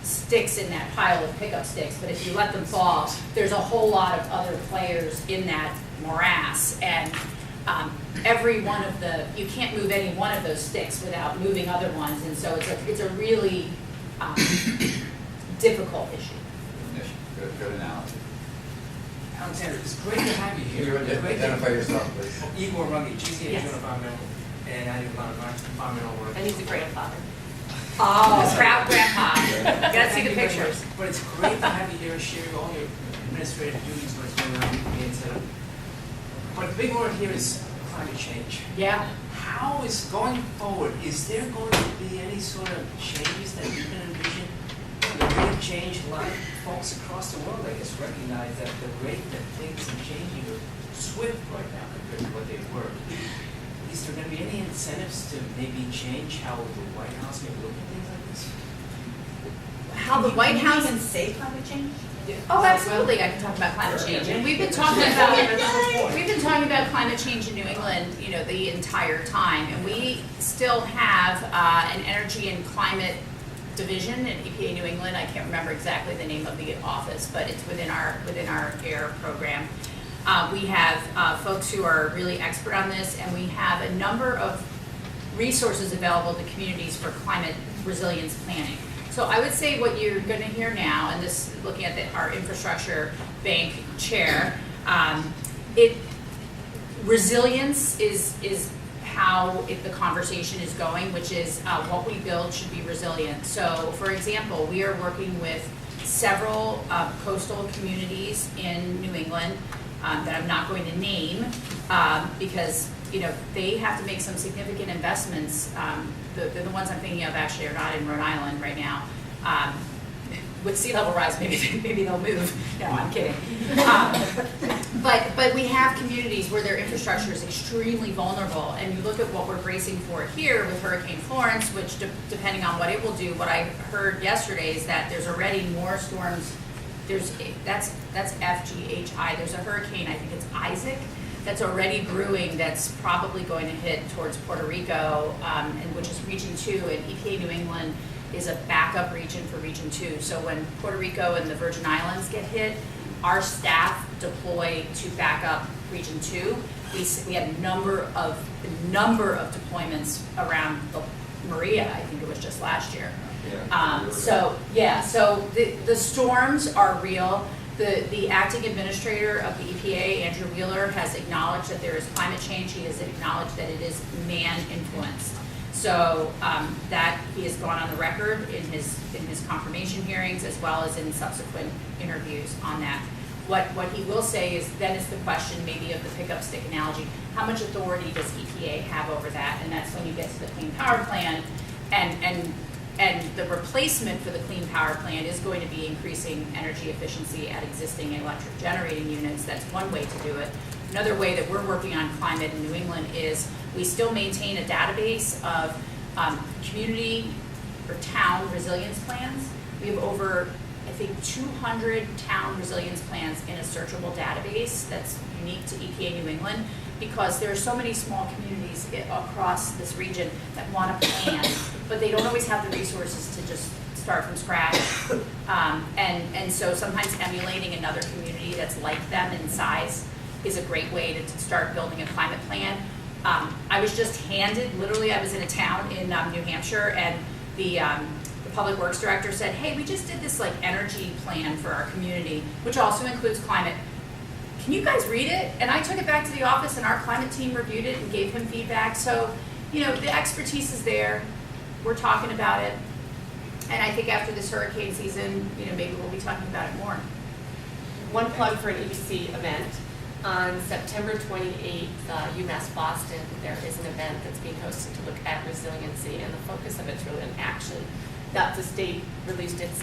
sticks in that pile of pickup sticks, but if you let them fall, there's a whole lot of other players in that morass. And every one of you can't move any one of those sticks without moving other ones, and so it's a really difficult issue. Good analogy. Alexandra, it's great to have you Can here. you It's great to- identify yourself, please? Igor Runge, GCA Yes. Environmental, and I do a lot of environmental work. And he's a grandfather. Oh, proud grandpa. Gotta see Thank the you very pictures. much. But it's great to have you here sharing all your administrative duties, what's going on in EPA, et cetera. But the big word here is climate change. Yeah. How is going forward, is there going to be any sort of changes that you can envision? The rate of change, a lot of folks across the world, I guess, recognize that the rate that things are changing are swift right now compared to what they were. Is there going to be any incentives to maybe change how the White House may look at things like this? How the White House Can say climate change? Oh, absolutely, I can talk about climate change, and we've been talking about climate change in New England, you know, the entire time, and we still have an energy and climate division at EPA New England. I can't remember exactly the name of the office, but it's within our AIR program. We have folks who are really expert on this, and we have a number of resources available to communities for climate resilience planning. So I would say what you're going to hear now, and this looking at our infrastructure bank chair, resilience is how the conversation is going, which is what we build should be resilient. So, for example, we are working with several coastal communities in New England that I'm not going to name because you know, they have to make some significant investments. The ones I'm thinking of actually are not in Rhode Island right now. With sea level rise, maybe they'll move. No, I'm kidding. But we have communities where their infrastructure is extremely vulnerable, and you look at what we're bracing for here with Hurricane Florence, which depending on what it will do, what I heard yesterday is that there's already more storms. That's FGHI. There's a hurricane, I think it's Isaac, that's already brewing, that's probably going to hit towards Puerto Rico, and which is Region 2, and EPA New England is a backup region for Region 2. So when Puerto Rico and the Virgin Islands get hit, our staff deploy to back up Region 2. We had a number of deployments around Maria, I think it was just last year. So the storms are real. The acting administrator of the EPA, Andrew Wheeler, has acknowledged that there is climate change. He has acknowledged that it is man-influenced. So that he has gone on the record in his confirmation hearings as well as in subsequent interviews on that. What he will say is, then it's the question maybe of the pickup stick analogy. How much authority does EPA have over that? And that's when you get to the Clean Power Plan, and the replacement for the Clean Power Plan is going to be increasing energy efficiency at existing electric generating units. That's one way to do it. Another way that we're working on climate in New England is we still maintain a database of community or town resilience plans. We have over, I think, 200 town resilience plans in a searchable database that's unique to EPA New England, because there are so many small communities across this region that want to plan, but they don't always have the resources to just start from scratch. And so sometimes emulating another community that's like them in size is a great way to start building a climate plan. I was just handed, literally I was in a town in New Hampshire, and the public works director said, hey, we just did this like energy plan for our community, which also includes climate. Can you guys read it? And I took it back to the office, and our climate team reviewed it and gave him feedback. So, you know, the expertise is there. We're talking about it. And I think after this hurricane season, you know, maybe we'll be talking about it more. One plug for an EBC event. On September 28th, UMass Boston, there is an event that's being hosted to look at resiliency, and the focus of it's really an action. The state released its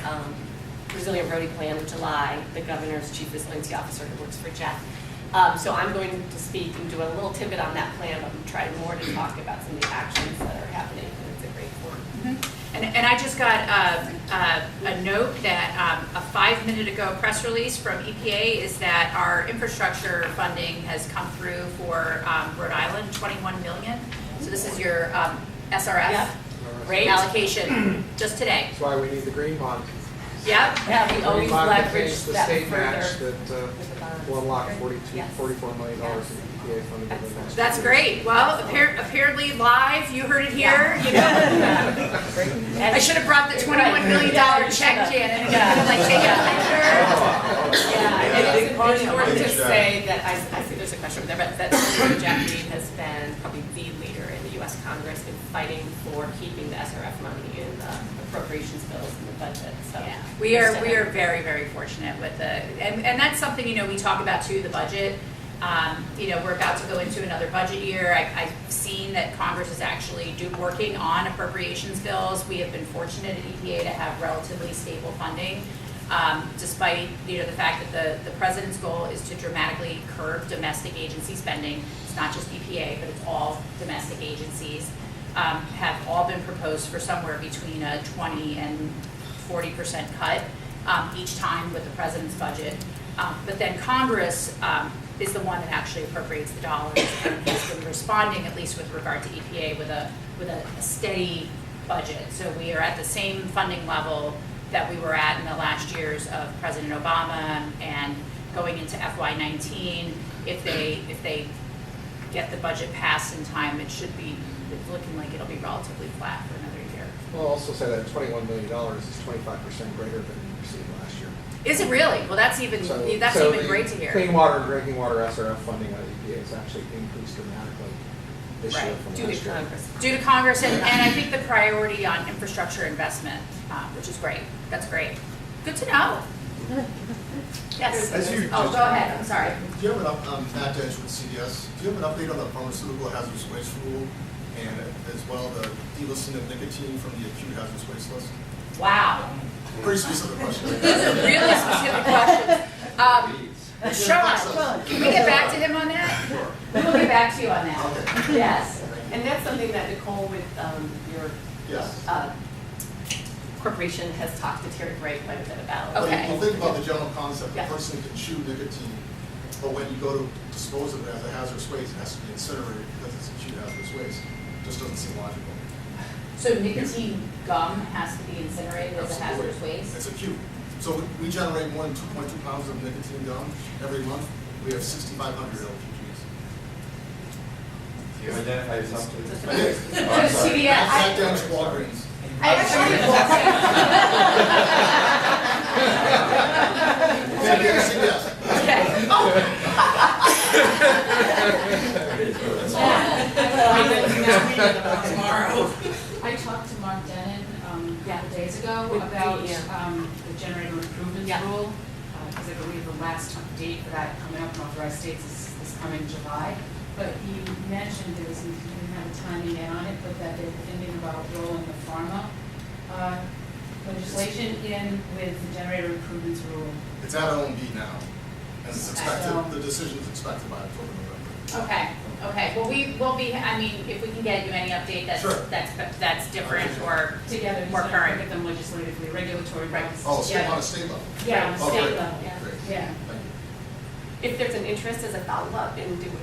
Resilient Roadie Plan in July, the governor's chief resiliency officer who works for Jeff. So I'm going to speak and do a little tidbit on that plan, but I'm trying more to talk about some of the actions that are happening, and it's a great forum. Mm-hmm. And I just got a note that a 5-minute ago press release from EPA is that our infrastructure funding has come through for Rhode Island, $21 million. So this is your SRF Great. allocation just today. That's why we need the green bond. Yep. Yeah, we always leverage The that state further. match that with the bond. will unlock Yes. $44 million in EPA funding over the next That's 2 years. great. Well, apparently live, you heard it here. You know, I should have brought the $21 million check, Janet. Yeah. Like, take a picture. Yeah, and it's important to say that, I see there's a question there, but that Jack Reed has been probably the leader in the U.S. Congress in fighting for keeping the SRF money in the appropriations bills and the budget, so. Yeah. We are very, very fortunate with and that's something, you know, we talk about too, the budget. You know, we're about to go into another budget year. I've seen that Congress is actually working on appropriations bills. We have been fortunate at EPA to have relatively stable funding, despite, you know, the fact that the president's goal is to dramatically curb domestic agency spending. It's not just EPA, but it's all domestic agencies. Have all been proposed for somewhere between a 20 and 40% cut each time with the president's budget. But then Congress is the one that actually appropriates the dollars, and has been responding, at least with regard to EPA, with a steady budget. So we are at the same funding level that we were at in the last years of President Obama, and going into FY19, if they get the budget passed in time, it's looking like it'll be relatively flat for another year. We'll also say that $21 million is 25% greater than we received last year. Is it really? Well, that's even the great to hear. Clean water and drinking water SRF funding on EPA has actually increased dramatically this year from Due last to year. Congress. Due to Congress, and I think the priority on infrastructure investment, which is great. That's great. Good to know. Yes. As you Oh, just- go ahead, I'm sorry. Do you have Matt Dench with CDS, do you have an update on the pharmaceutical hazardous waste rule and as well the delisting of nicotine from the acute hazardous waste list? Wow. Pretty specific question. Those are really specific questions. Sean, can we get back to him on that? Sure. We will get back to you on that. Okay. Yes. And that's something that Nicole with your Yes. corporation has talked to Terry Gray quite a bit about. But Okay. you think about the general concept, Yeah. a person can chew nicotine, but when you go to dispose of it as a hazardous waste, it has to be incinerated because it's a chewed hazardous waste. Just doesn't seem logical. So nicotine gum has to be incinerated as a hazardous waste? It's acute. So we generate more than 2.2 pounds of nicotine gum every month. We have 6,500 LPGs. Do you identify yourself, please? CVS. Matt Dench, Walgreens. CVS. I talked to Mark Denon a couple days ago With about the, the generator improvements Yeah. rule, because I believe the last date for that coming up in authorized states is coming July. But he mentioned there was, he didn't have a timing yet on it, but that they were thinking about rolling the pharma legislation in with the generator improvements rule. It's at OMB now, and it's So- expected, the decision is expected by October, November. Okay, well, we will be, I mean, if we can get you any update Sure. that's different or Together, more he's gonna current. look at them legislatively, regulatory Right. rights. Oh, together. on a state level? Yeah, on a Oh, state great. level, Great. yeah. Thank you. If there's an interest as a follow-up in doing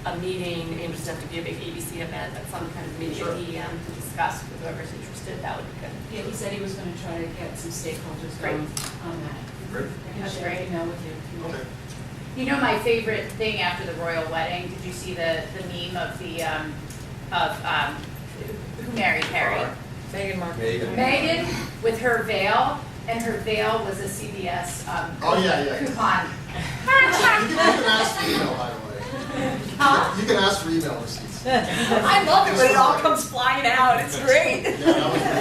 a meeting, it doesn't have to be a big ABC event, but some kind of meeting Sure. at EM to discuss with whoever's interested, that would be good. Yeah, he said he was gonna try to get some stakeholders Great. going on that. Great. I can That's share great. an email with you. Okay. You know my favorite thing after the royal wedding? Did you see the meme of the who married Harry? Megan. Megan with her veil, and her veil was a CVS Oh, yeah. coupon. You can ask for email, by the way. Huh? You can ask for email receipts. I love it when it all comes flying out. It's great. Yeah, that was really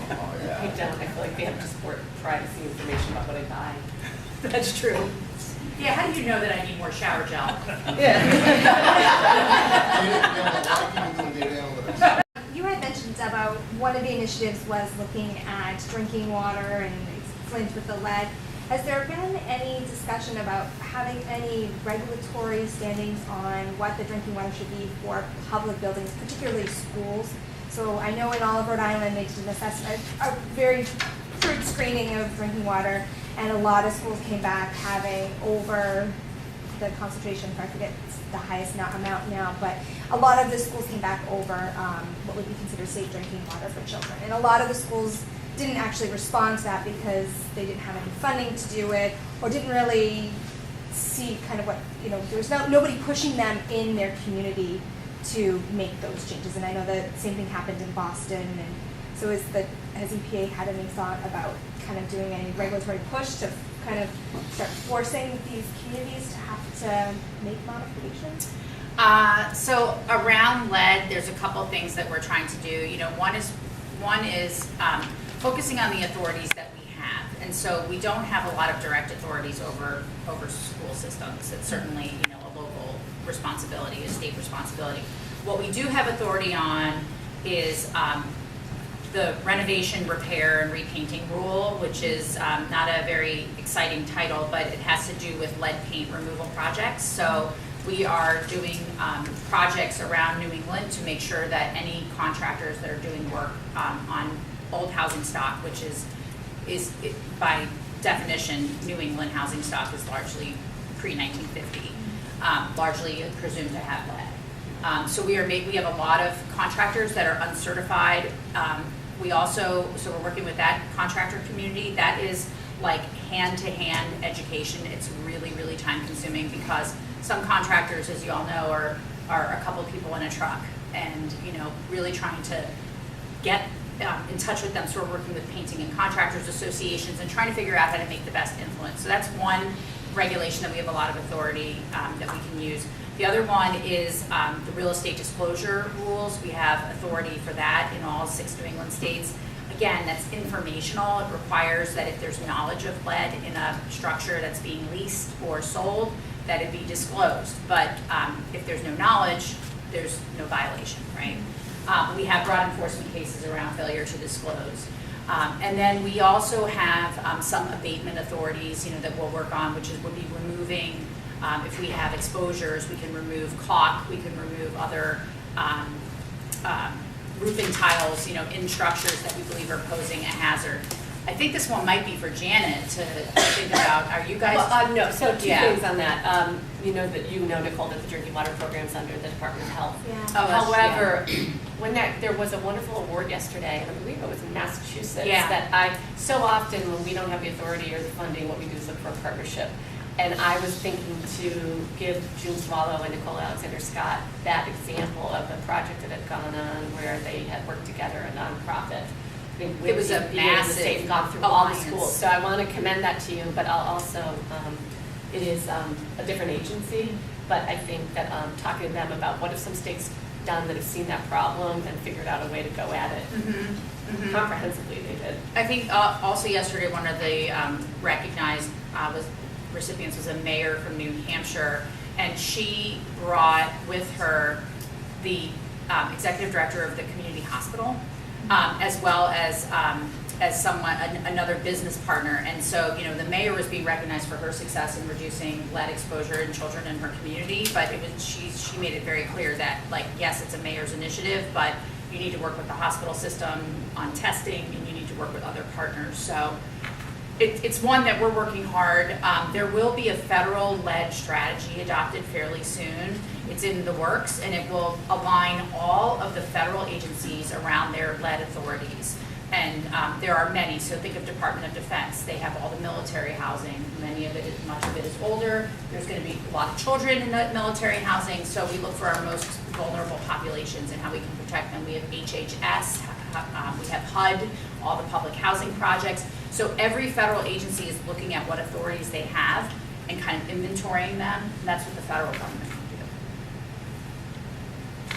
cool. I don't, I feel like they have to support privacy information about what I buy. That's true. Yeah, how do you know that I need more shower gel? You had mentioned about one of the initiatives was looking at drinking water and explained with the lead. Has there been any discussion about having any regulatory standings on what the drinking water should be for public buildings, particularly schools? So I know in all of Rhode Island they did an assessment, a very crude screening of drinking water, and a lot of schools came back having over the concentration, I forget the highest amount now, but a lot of the schools came back over what would be considered safe drinking water for children. And a lot of the schools didn't actually respond to that because they didn't have any funding to do it, or didn't really see kind of what, there was nobody pushing them in their community to make those changes. And I know the same thing happened in Boston, and so has EPA had any thought about kind of doing any regulatory push to kind of start forcing these communities to have to make modifications? So around lead, there's a couple things that we're trying to do. One is focusing on the authorities that we have, and so we don't have a lot of direct authorities over school systems. It's certainly a local responsibility, a state responsibility. What we do have authority on is the renovation, repair, and repainting rule, which is not a very exciting title, but it has to do with lead paint removal projects. So we are doing projects around New England to make sure that any contractors that are doing work on old housing stock, which is by definition, New England housing stock is largely pre-1950, largely presumed to have lead. So we have a lot of contractors that are uncertified. So we're working with that contractor community. That is like hand-to-hand education. It's really, really time-consuming because some contractors, as you all know, are a couple people in a truck, and really trying to get in touch with them. So we're working with painting and contractors associations and trying to figure out how to make the best influence. So that's one regulation that we have a lot of authority that we can use. The other one is the real estate disclosure rules. We have authority for that in all 6 New England states. again, that's informational. It requires that if there's knowledge of lead in a structure that's being leased or sold, that it be disclosed. But if there's no knowledge, there's no violation, right? We have broad enforcement cases around failure to disclose. And then we also have some abatement authorities, that we'll work on, which would be removing, if we have exposures, we can remove caulk, we can remove other roofing tiles, in structures that we believe are posing a hazard. I think this one might be for Janet to think about. Are you guys? Well, no, so two Yeah. things on that. Nicole, that the drinking water program's under the Department of Health. Yeah. Oh, that's- However, there was a wonderful award yesterday, and I believe it was in Massachusetts, Yeah. that so often when we don't have the authority or the funding, what we do is look for a partnership. And I was thinking to give June Swallow and Nicole Alexander Scott that example of a project that had gone on where they had worked together, a nonprofit. I think It was a the massive state and gone through all the alliance. schools. So I want to commend that to you, but I'll also, it is a different agency, but I think that talking to them about what have some states done that have seen that problem and figured out a way to go at it comprehensively, they did. I think also yesterday, one of the recognized recipients was a mayor from New Hampshire, and she brought with her the executive director of the community hospital, as well as another business partner. And so, the mayor was being recognized for her success in reducing lead exposure in children in her community, but she made it very clear that, yes, it's a mayor's initiative, but you need to work with the hospital system on testing, and you need to work with other partners. So it's one that we're working hard. There will be a federal lead strategy adopted fairly soon. It's in the works, and it will align all of the federal agencies around their lead authorities. And there are many, so think of Department of Defense. They have all the military housing. Much of it is older. There's going to be a lot of children in the military housing, so we look for our most vulnerable populations and how we can protect them. We have HHS, we have HUD, all the public housing projects. So every federal agency is looking at what authorities they have and kind of inventorying them, and that's what the federal government will do.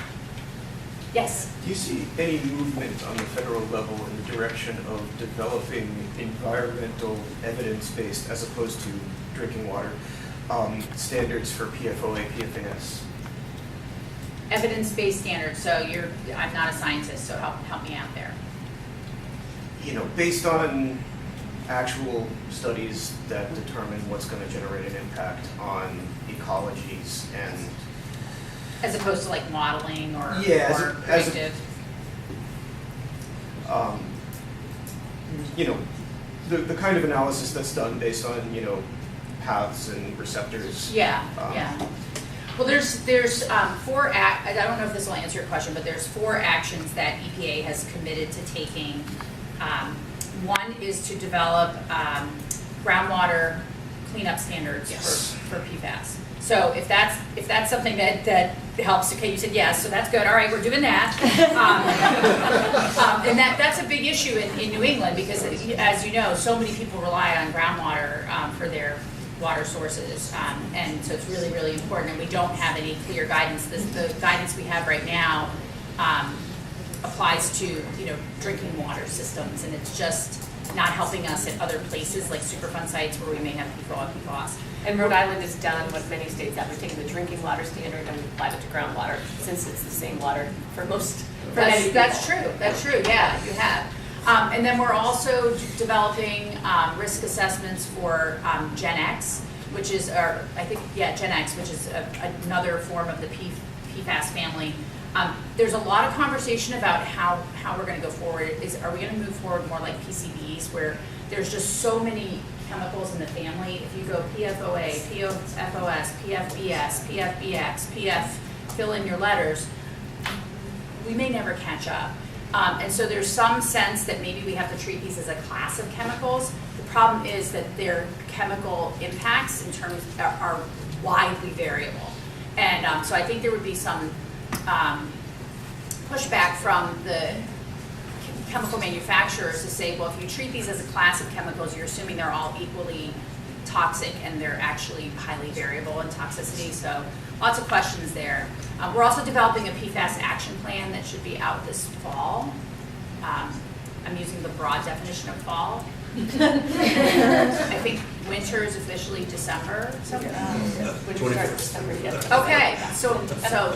Yes? Do you see any movement on the federal level in the direction of developing environmental evidence-based, as opposed to drinking water, standards for PFOA, PFAS? Evidence-based standards, so I'm not a scientist, so help me out there. Based on actual studies that determine what's going to generate an impact on ecologies and As opposed to modeling or as predictive. the kind of analysis that's done based on paths and receptors. Yeah. Well, there's 4 I don't know if this will answer your question, but there's 4 actions that EPA has committed to taking. One is to develop groundwater cleanup standards for PFAS. So if that's something that helps, okay, you said yes, so that's good. All right, we're doing that. And that's a big issue in New England because, as you know, so many people rely on groundwater for their water sources, and so it's really, really important. And we don't have any clear guidance. The guidance we have right now applies to drinking water systems, and it's just not helping us at other places like Superfund sites where we may have PFOS. And Rhode Island has done what many states have, they're taking the drinking water standard and applied it to groundwater, since it's the same water for many people. That's true, yeah, you have. And then we're also developing risk assessments for Gen X, which is, Gen X, which is another form of the PFAS family. There's a lot of conversation about how we're going to go forward. Are we going to move forward more like PCBs, where there's just so many chemicals in the family? If you go PFOA, PFOS, PFBS, PFBX, PF, fill in your letters, we may never catch up. And so there's some sense that maybe we have to treat these as a class of chemicals. The problem is that their chemical impacts in terms are widely variable. And so I think there would be some pushback from the chemical manufacturers to say, well, if you treat these as a class of chemicals, you're assuming they're all equally toxic, and they're actually highly variable in toxicity. So lots of questions there. We're also developing a PFAS action plan that should be out this fall. I'm using the broad definition of fall. I think winter is officially December, so. Winter starts December, yes. Okay, so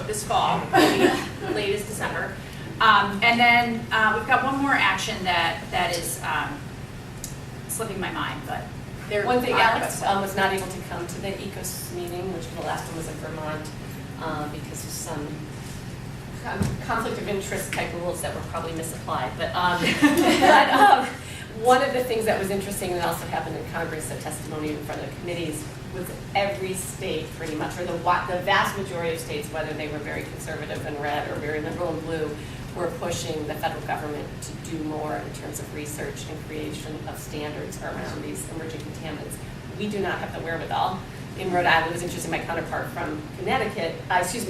this fall, latest December. And then we've got one more action that is slipping my mind, but there. One thing, Alex was not able to come to the ECOS meeting, which the last one was in Vermont, because of some conflict of interest type rules that were probably misapplied. But one of the things that was interesting and also happened in Congress, a testimony in front of the committees, was every state pretty much, or the vast majority of states, whether they were very conservative and red or very liberal and blue, were pushing the federal government to do more in terms of research and creation of standards around these emerging contaminants. We do not have the wherewithal. In Rhode Island, it was interesting, my counterpart from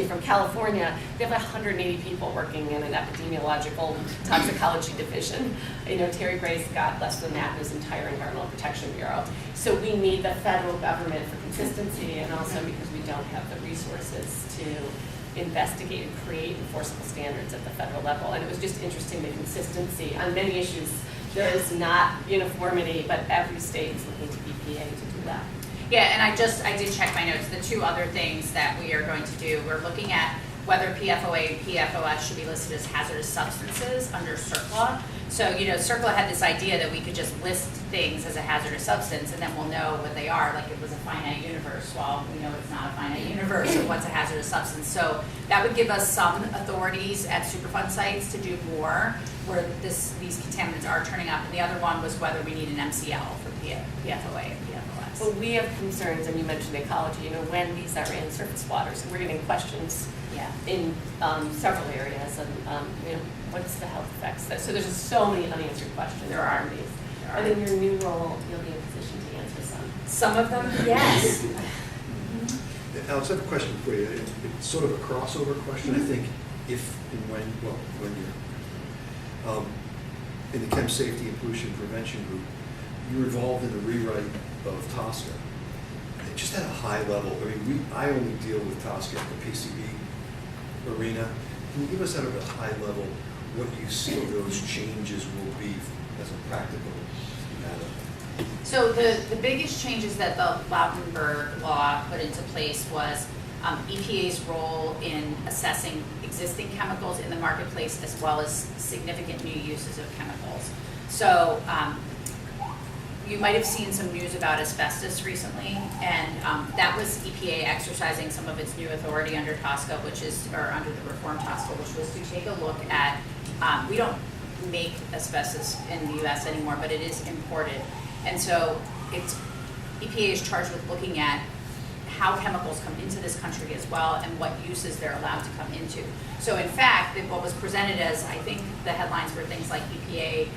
from California, they have 180 people working in an epidemiological toxicology division. Terry Gray's got less than that in his entire Environmental Protection Bureau. So we need the federal government for consistency, and also because we don't have the resources to investigate and create enforceable standards at the federal level. And it was just interesting, the consistency on many issues. There is not uniformity, but every state is looking to EPA to do that. Yeah, and I did check my notes. The two other things that we are going to do, we're looking at whether PFOA and PFOS should be listed as hazardous substances under CERCLA. So, CERCLA had this idea that we could just list things as a hazardous substance and then we'll know what they are, like it was a finite universe. Well, we know it's not a finite universe of what's a hazardous substance. So that would give us some authorities at Superfund sites to do more where these contaminants are turning up. And the other one was whether we need an MCL for PFOA and PFOS. Well, we have concerns, and you mentioned ecology, when these are in surface waters, and we're getting questions in several areas, and what's the health effects? So there's just so many unanswered questions. There are. These. I think your new role, you'll be in a position to answer some. Some of them, yes. Alex, I have a question for you. It's sort of a crossover question. I think if and when you're in the Chem Safety and Pollution Prevention Group, you're involved in the rewrite of TSCA. Just at a high level, I only deal with TSCA at the PCB arena. Can you give us at a high level what you see those changes will be as a practical matter? So the biggest changes that the Lautenberg law put into place was EPA's role in assessing existing chemicals in the marketplace as well as significant new uses of chemicals. So you might have seen some news about asbestos recently, and that was EPA exercising some of its new authority under TSCA, under the reform TSCA, which was to take a look at, we don't make asbestos in the US anymore, but it is imported. And so EPA is charged with looking at how chemicals come into this country as well and what uses they're allowed to come into. So in fact, what was presented as, I think the headlines were things like EPA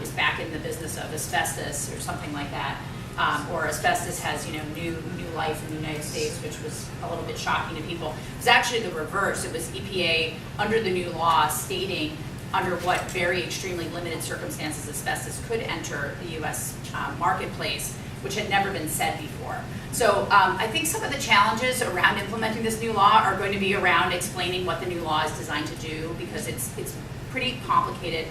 is back in the business of asbestos or something like that, or asbestos has new life in the United States, which was a little bit shocking to people. It was actually the reverse. It was EPA under the new law stating under what very extremely limited circumstances asbestos could enter the U.S. Marketplace, which had never been said before. So I think some of the challenges around implementing this new law are going to be around explaining what the new law is designed to do, because it's pretty complicated.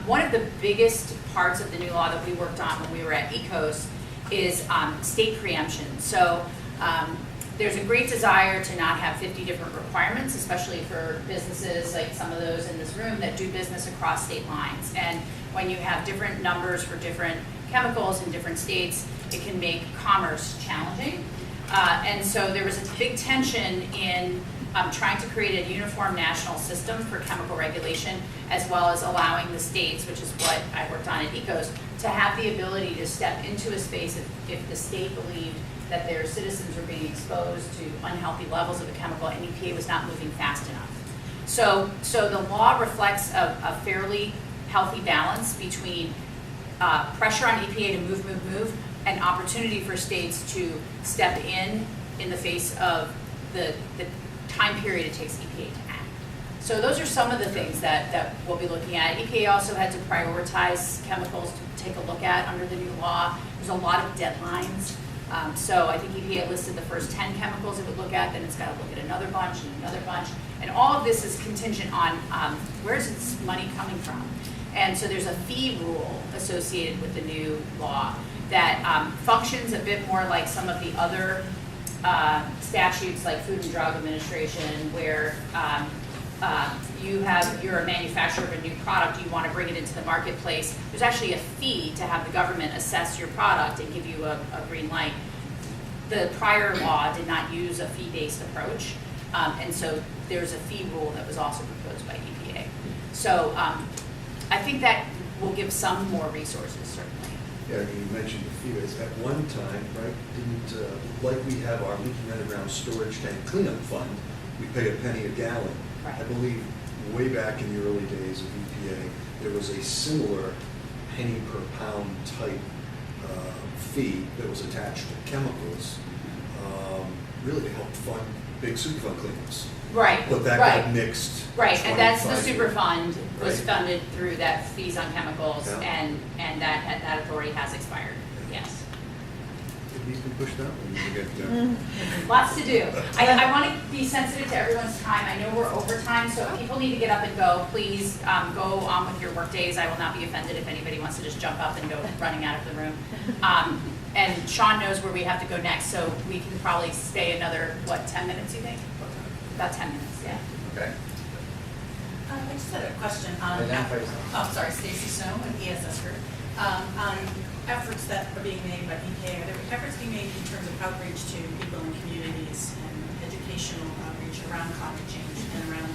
One of the biggest parts of the new law that we worked on when we were at ECOS is state preemption. So there's a great desire to not have 50 different requirements, especially for businesses like some of those in this room that do business across state lines. And when you have different numbers for different chemicals in different states, it can make commerce challenging. And so there was a big tension in trying to create a uniform national system for chemical regulation, as well as allowing the states, which is what I worked on at ECOS, to have the ability to step into a space if the state believed that their citizens were being exposed to unhealthy levels of a chemical and EPA was not moving fast enough. So the law reflects a fairly healthy balance between pressure on EPA to move, and opportunity for states to step in the face of the time period it takes EPA to act. So those are some of the things that we'll be looking at. EPA also had to prioritize chemicals to take a look at under the new law. There's a lot of deadlines. So I think EPA listed the first 10 chemicals it would look at, then it's got to look at another bunch and another bunch. And all of this is contingent on where's its money coming from. And so there's a fee rule associated with the new law that functions a bit more like some of the other statutes like Food and Drug Administration, where you're a manufacturer of a new product, you want to bring it into the marketplace. There's actually a fee to have the government assess your product and give you a green light. The prior law did not use a fee-based approach, and so there's a fee rule that was also proposed by EPA. So I think that will give some more resources, certainly. Yeah, I mean, you mentioned the fee rates. At one time, right, didn't, like we have our leaking underground storage tank cleanup fund, we pay a penny a gallon. Right. I believe way back in the early days of EPA, there was a similar penny per pound type fee that was attached to chemicals, really to help fund big Superfund cleanups. Right. But that right. got mixed. Right, and that's the 25 super fund was Right. funded through that fees on chemicals, Yeah. and that authority has expired. Yes. It needs to be pushed out. We need to get there. Lots to do. I want to be sensitive to everyone's time. I know we're over time, so if people need to get up and go, please go on with your work days. I will not be offended if anybody wants to just jump up and go running out of the room. And Sean knows where we have to go next, so we can probably stay another, 10 minutes, you think? About 10 minutes, yeah. Okay. I just had a question on, Identify yourself. oh, sorry, Stacy Snow, an ESS group, on efforts that are being made by EPA. Are there efforts being made in terms of outreach to people in communities and educational outreach around climate change and around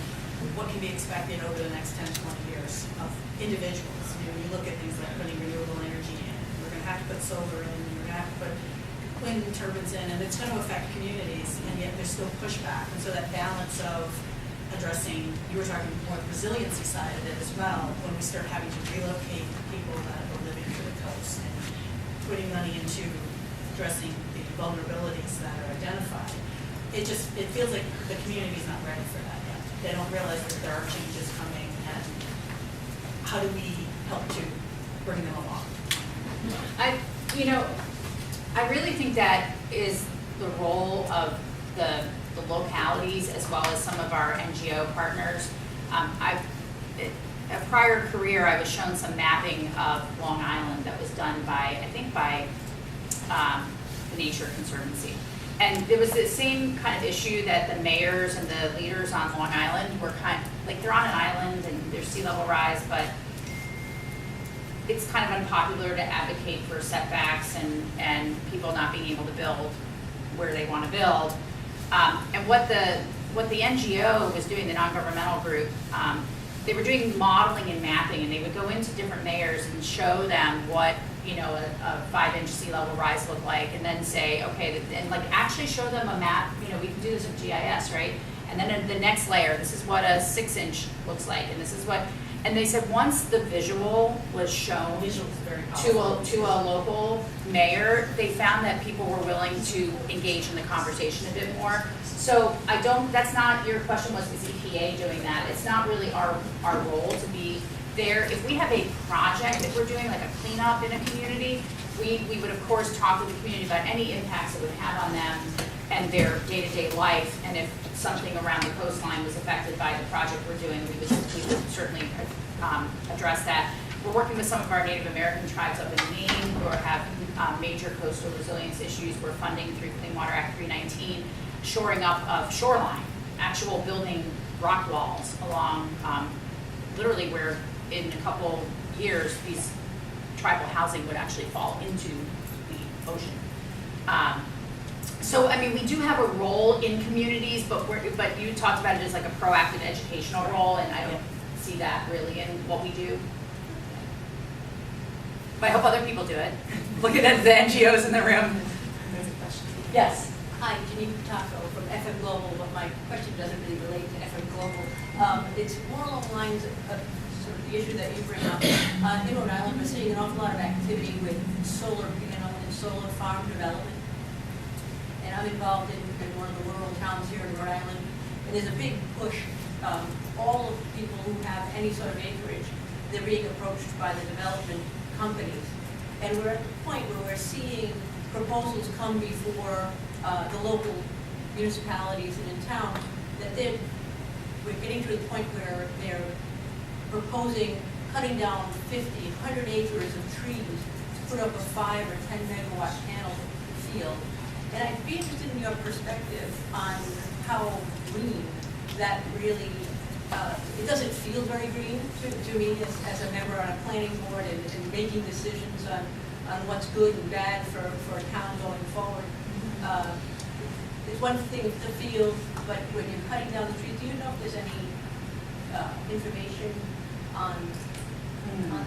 what can be expected over the next 10, 20 years of individuals? You know, you look at things like putting renewable energy in, we're going to have to put solar in, we're going to have to put wind turbines in, and it's going to affect communities, and yet there's still pushback. And so that balance of addressing, you were talking more the resiliency side of it as well, when we start having to relocate people that are living to the coast and putting money into addressing the vulnerabilities that are identified. It feels like the community's not ready for that yet. They don't realize that there are changes coming, and how do we help to bring them along? I really think that is the role of the localities as well as some of our NGO partners. A prior career, I was shown some mapping of Long Island that was done by the Nature Conservancy. And it was the same kind of issue that the mayors and the leaders on Long Island were they're on an island and there's sea level rise, but it's kind of unpopular to advocate for setbacks and people not being able to build where they want to build. And what the NGO was doing, the non-governmental group, they were doing modeling and mapping, and they would go into different mayors and show them what a 5-inch sea level rise looked like, and then say, okay, and actually show them a map. We can do this with GIS, right? And then in the next layer, this is what a 6-inch looks like, and this is what. And they said once the visual was shown to a local mayor, they found that people were willing to engage in the conversation a bit more. So that's not, your question was EPA doing that? It's not really our role to be there. If we have a project that we're doing, like a cleanup in a community, we would of course talk with the community about any impacts it would have on them and their day-to-day life, and if something around the coastline was affected by the project we're doing, we would certainly address that. We're working with some of our Native American tribes up in Maine who have major coastal resilience issues. We're funding through Clean Water Act 319, shoring up of shoreline, actual building rock walls along literally where in a couple years these tribal housing would actually fall into the ocean. So, we do have a role in communities, but you talked about it as like a proactive educational role, and I don't see that really in what we do. But I hope other people do it. Looking at the NGOs in the room. There's a question. Yes. Hi, Janine Taco from FM Global, but my question doesn't really relate to FM Global. It's more along the lines of sort of the issue that you bring up. In Rhode Island, we're seeing an awful lot of activity with solar, and solar farm development. And I'm involved in one of the rural towns here in Rhode Island, and there's a big push. All of the people who have any sort of acreage, they're being approached by the development companies. And we're at the point where we're seeing proposals come before the local municipalities and in town that we're getting to the point where they're proposing cutting down 50, 100 acres of trees to put up a 5 or 10 megawatt panel field. And I'd be interested in your perspective on how green that really, it doesn't feel very green to me as a member on a planning board and making decisions on what's good and bad for a town going forward. It's one thing to feel, but when you're cutting down the trees, do you know if there's any information on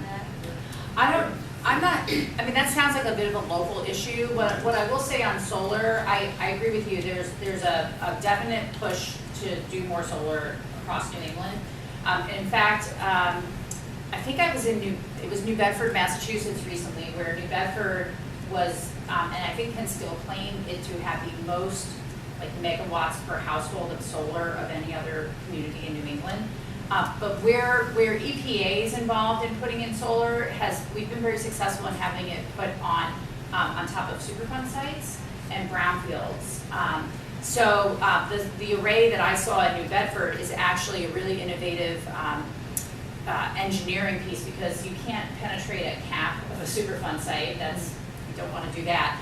that? I mean, that sounds like a bit of a local issue. What I will say on solar, I agree with you. There's a definite push to do more solar across New England. In fact, I think I was it was New Bedford, Massachusetts recently, where New Bedford was, and I think can still claim it to have the most megawatts per household of solar of any other community in New England. But where EPA is involved in putting in solar, we've been very successful in having it put on top of Superfund sites and brownfields. So the array that I saw in New Bedford is actually a really innovative engineering piece, because you can't penetrate a cap of a Superfund site. You don't want to do that.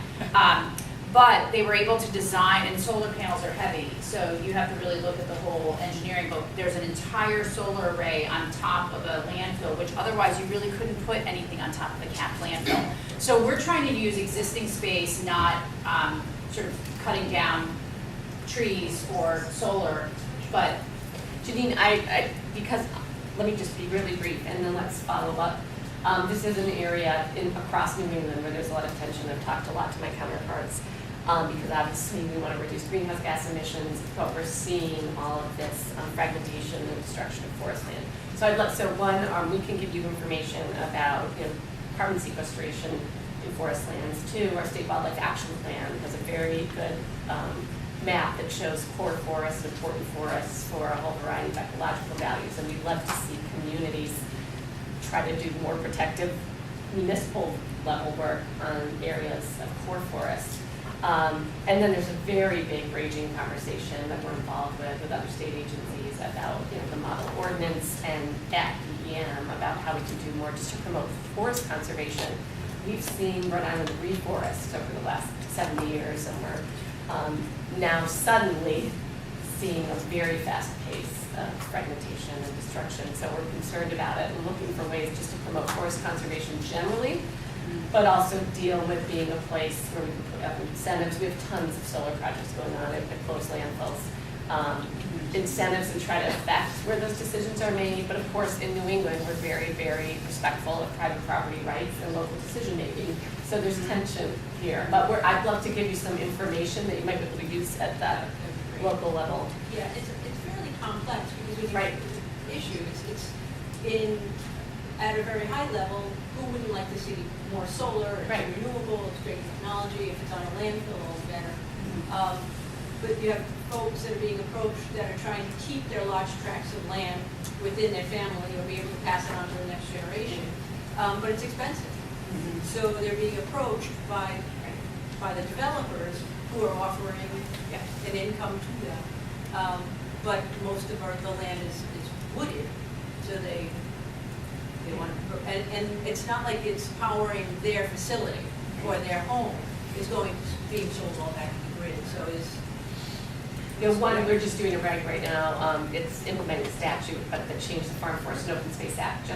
But they were able to design, and solar panels are heavy, so you have to really look at the whole engineering. But there's an entire solar array on top of a landfill, which otherwise you really couldn't put anything on top of a capped landfill. So we're trying to use existing space, not sort of cutting down trees or solar. But Janine, because, let me just be really brief and then let's follow up. This is an area across New England where there's a lot of tension. I've talked a lot to my counterparts because obviously we want to reduce greenhouse gas emissions, but we're seeing all of this fragmentation and destruction of forest land. So one, we can give you information about carbon sequestration in forest lands. Two, our state wildlife action plan has a very good map that shows core forests, important forests for a whole variety of ecological values, and we'd love to see communities try to do more protective municipal level work on areas of core forests. And then there's a very big raging conversation that we're involved with other state agencies about the model ordinance and at DEM about how we can do more just to promote forest conservation. We've seen Rhode Island reforest over the last 70 years, and we're now suddenly seeing a very fast pace of fragmentation and destruction. So we're concerned about it and looking for ways just to promote forest conservation generally, but also deal with being a place where we can put up incentives. We have tons of solar projects going on at close landfills. Incentives and try to affect where those decisions are made. But of course, in New England, we're very, very respectful of private property rights and local decision making. So there's tension here. But I'd love to give you some information that you might be able to use at that local level. Yeah, it's fairly complex because when you the issue, it's at a very high level. Who wouldn't like to see more solar? It's renewable. It's great technology. If it's on a landfill, all the better. But you have folks that are being approached that are trying to keep their large tracts of land within their family or be able to pass it on to the next generation. But it's expensive. So they're being approached by the developers who are offering an income to them. But most of the land is wooded, so they want to, and it's not like it's powering their facility or their home. It's being sold all back to the grid. So we're just doing a reg right now. It's implementing statute, but that changed the Farm Forest and Open Space Act.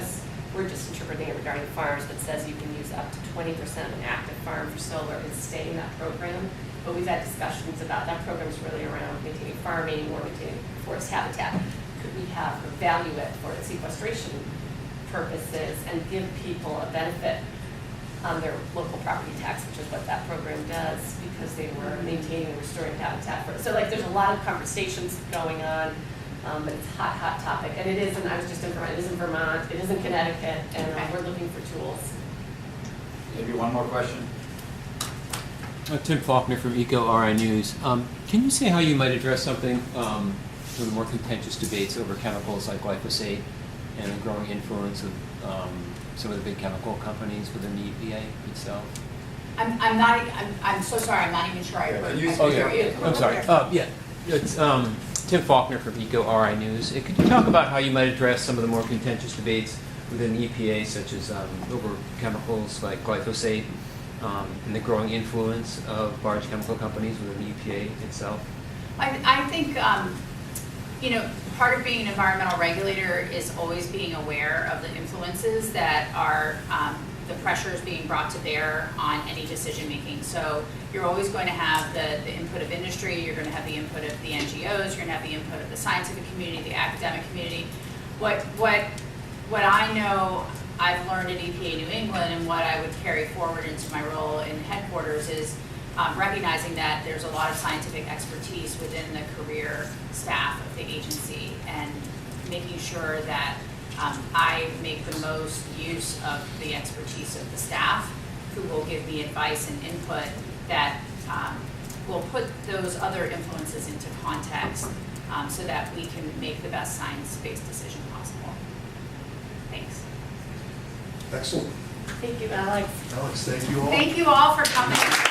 We're just interpreting it regarding farms that says you can use up to 20% of an active farm for solar and stay in that program. But we've had discussions about that program is really around maintaining farming or maintaining forest habitat. Could we value it for sequestration purposes and give people a benefit on their local property tax, which is what that program does, because they were maintaining and restoring habitat for it. So there's a lot of conversations going on, but it's a hot topic. And it is, and I was just in Vermont, it is in Vermont, it is in Connecticut, and we're looking for tools. Maybe one more question? Tim Faulkner from ecoRI News. Can you say how you might address something, some of the more contentious debates over chemicals like glyphosate and the growing influence of some of the big chemical companies within the EPA itself? I'm so sorry, I'm not even sure I heard. I'm sorry. It's Tim Faulkner from ecoRI News. Could you talk about how you might address some of the more contentious debates within the EPA, such as over chemicals like glyphosate, and the growing influence of large chemical companies within the EPA itself? I think, you know, part of being an environmental regulator is always being aware of the influences that are the pressures being brought to bear on any decision making. So you're always going to have the input of industry, you're going to have the input of the NGOs, you're going to have the input of the scientific community, the academic community. What I know I've learned at EPA New England and what I would carry forward into my role in headquarters is recognizing that there's a lot of scientific expertise within the career staff of the agency and making sure that I make the most use of the expertise of the staff who will give me advice and input that will put those other influences into context so that we can make the best science-based decision possible. Thanks. Excellent. Thank you, Alex. Alex, thank you all. Thank you all for coming.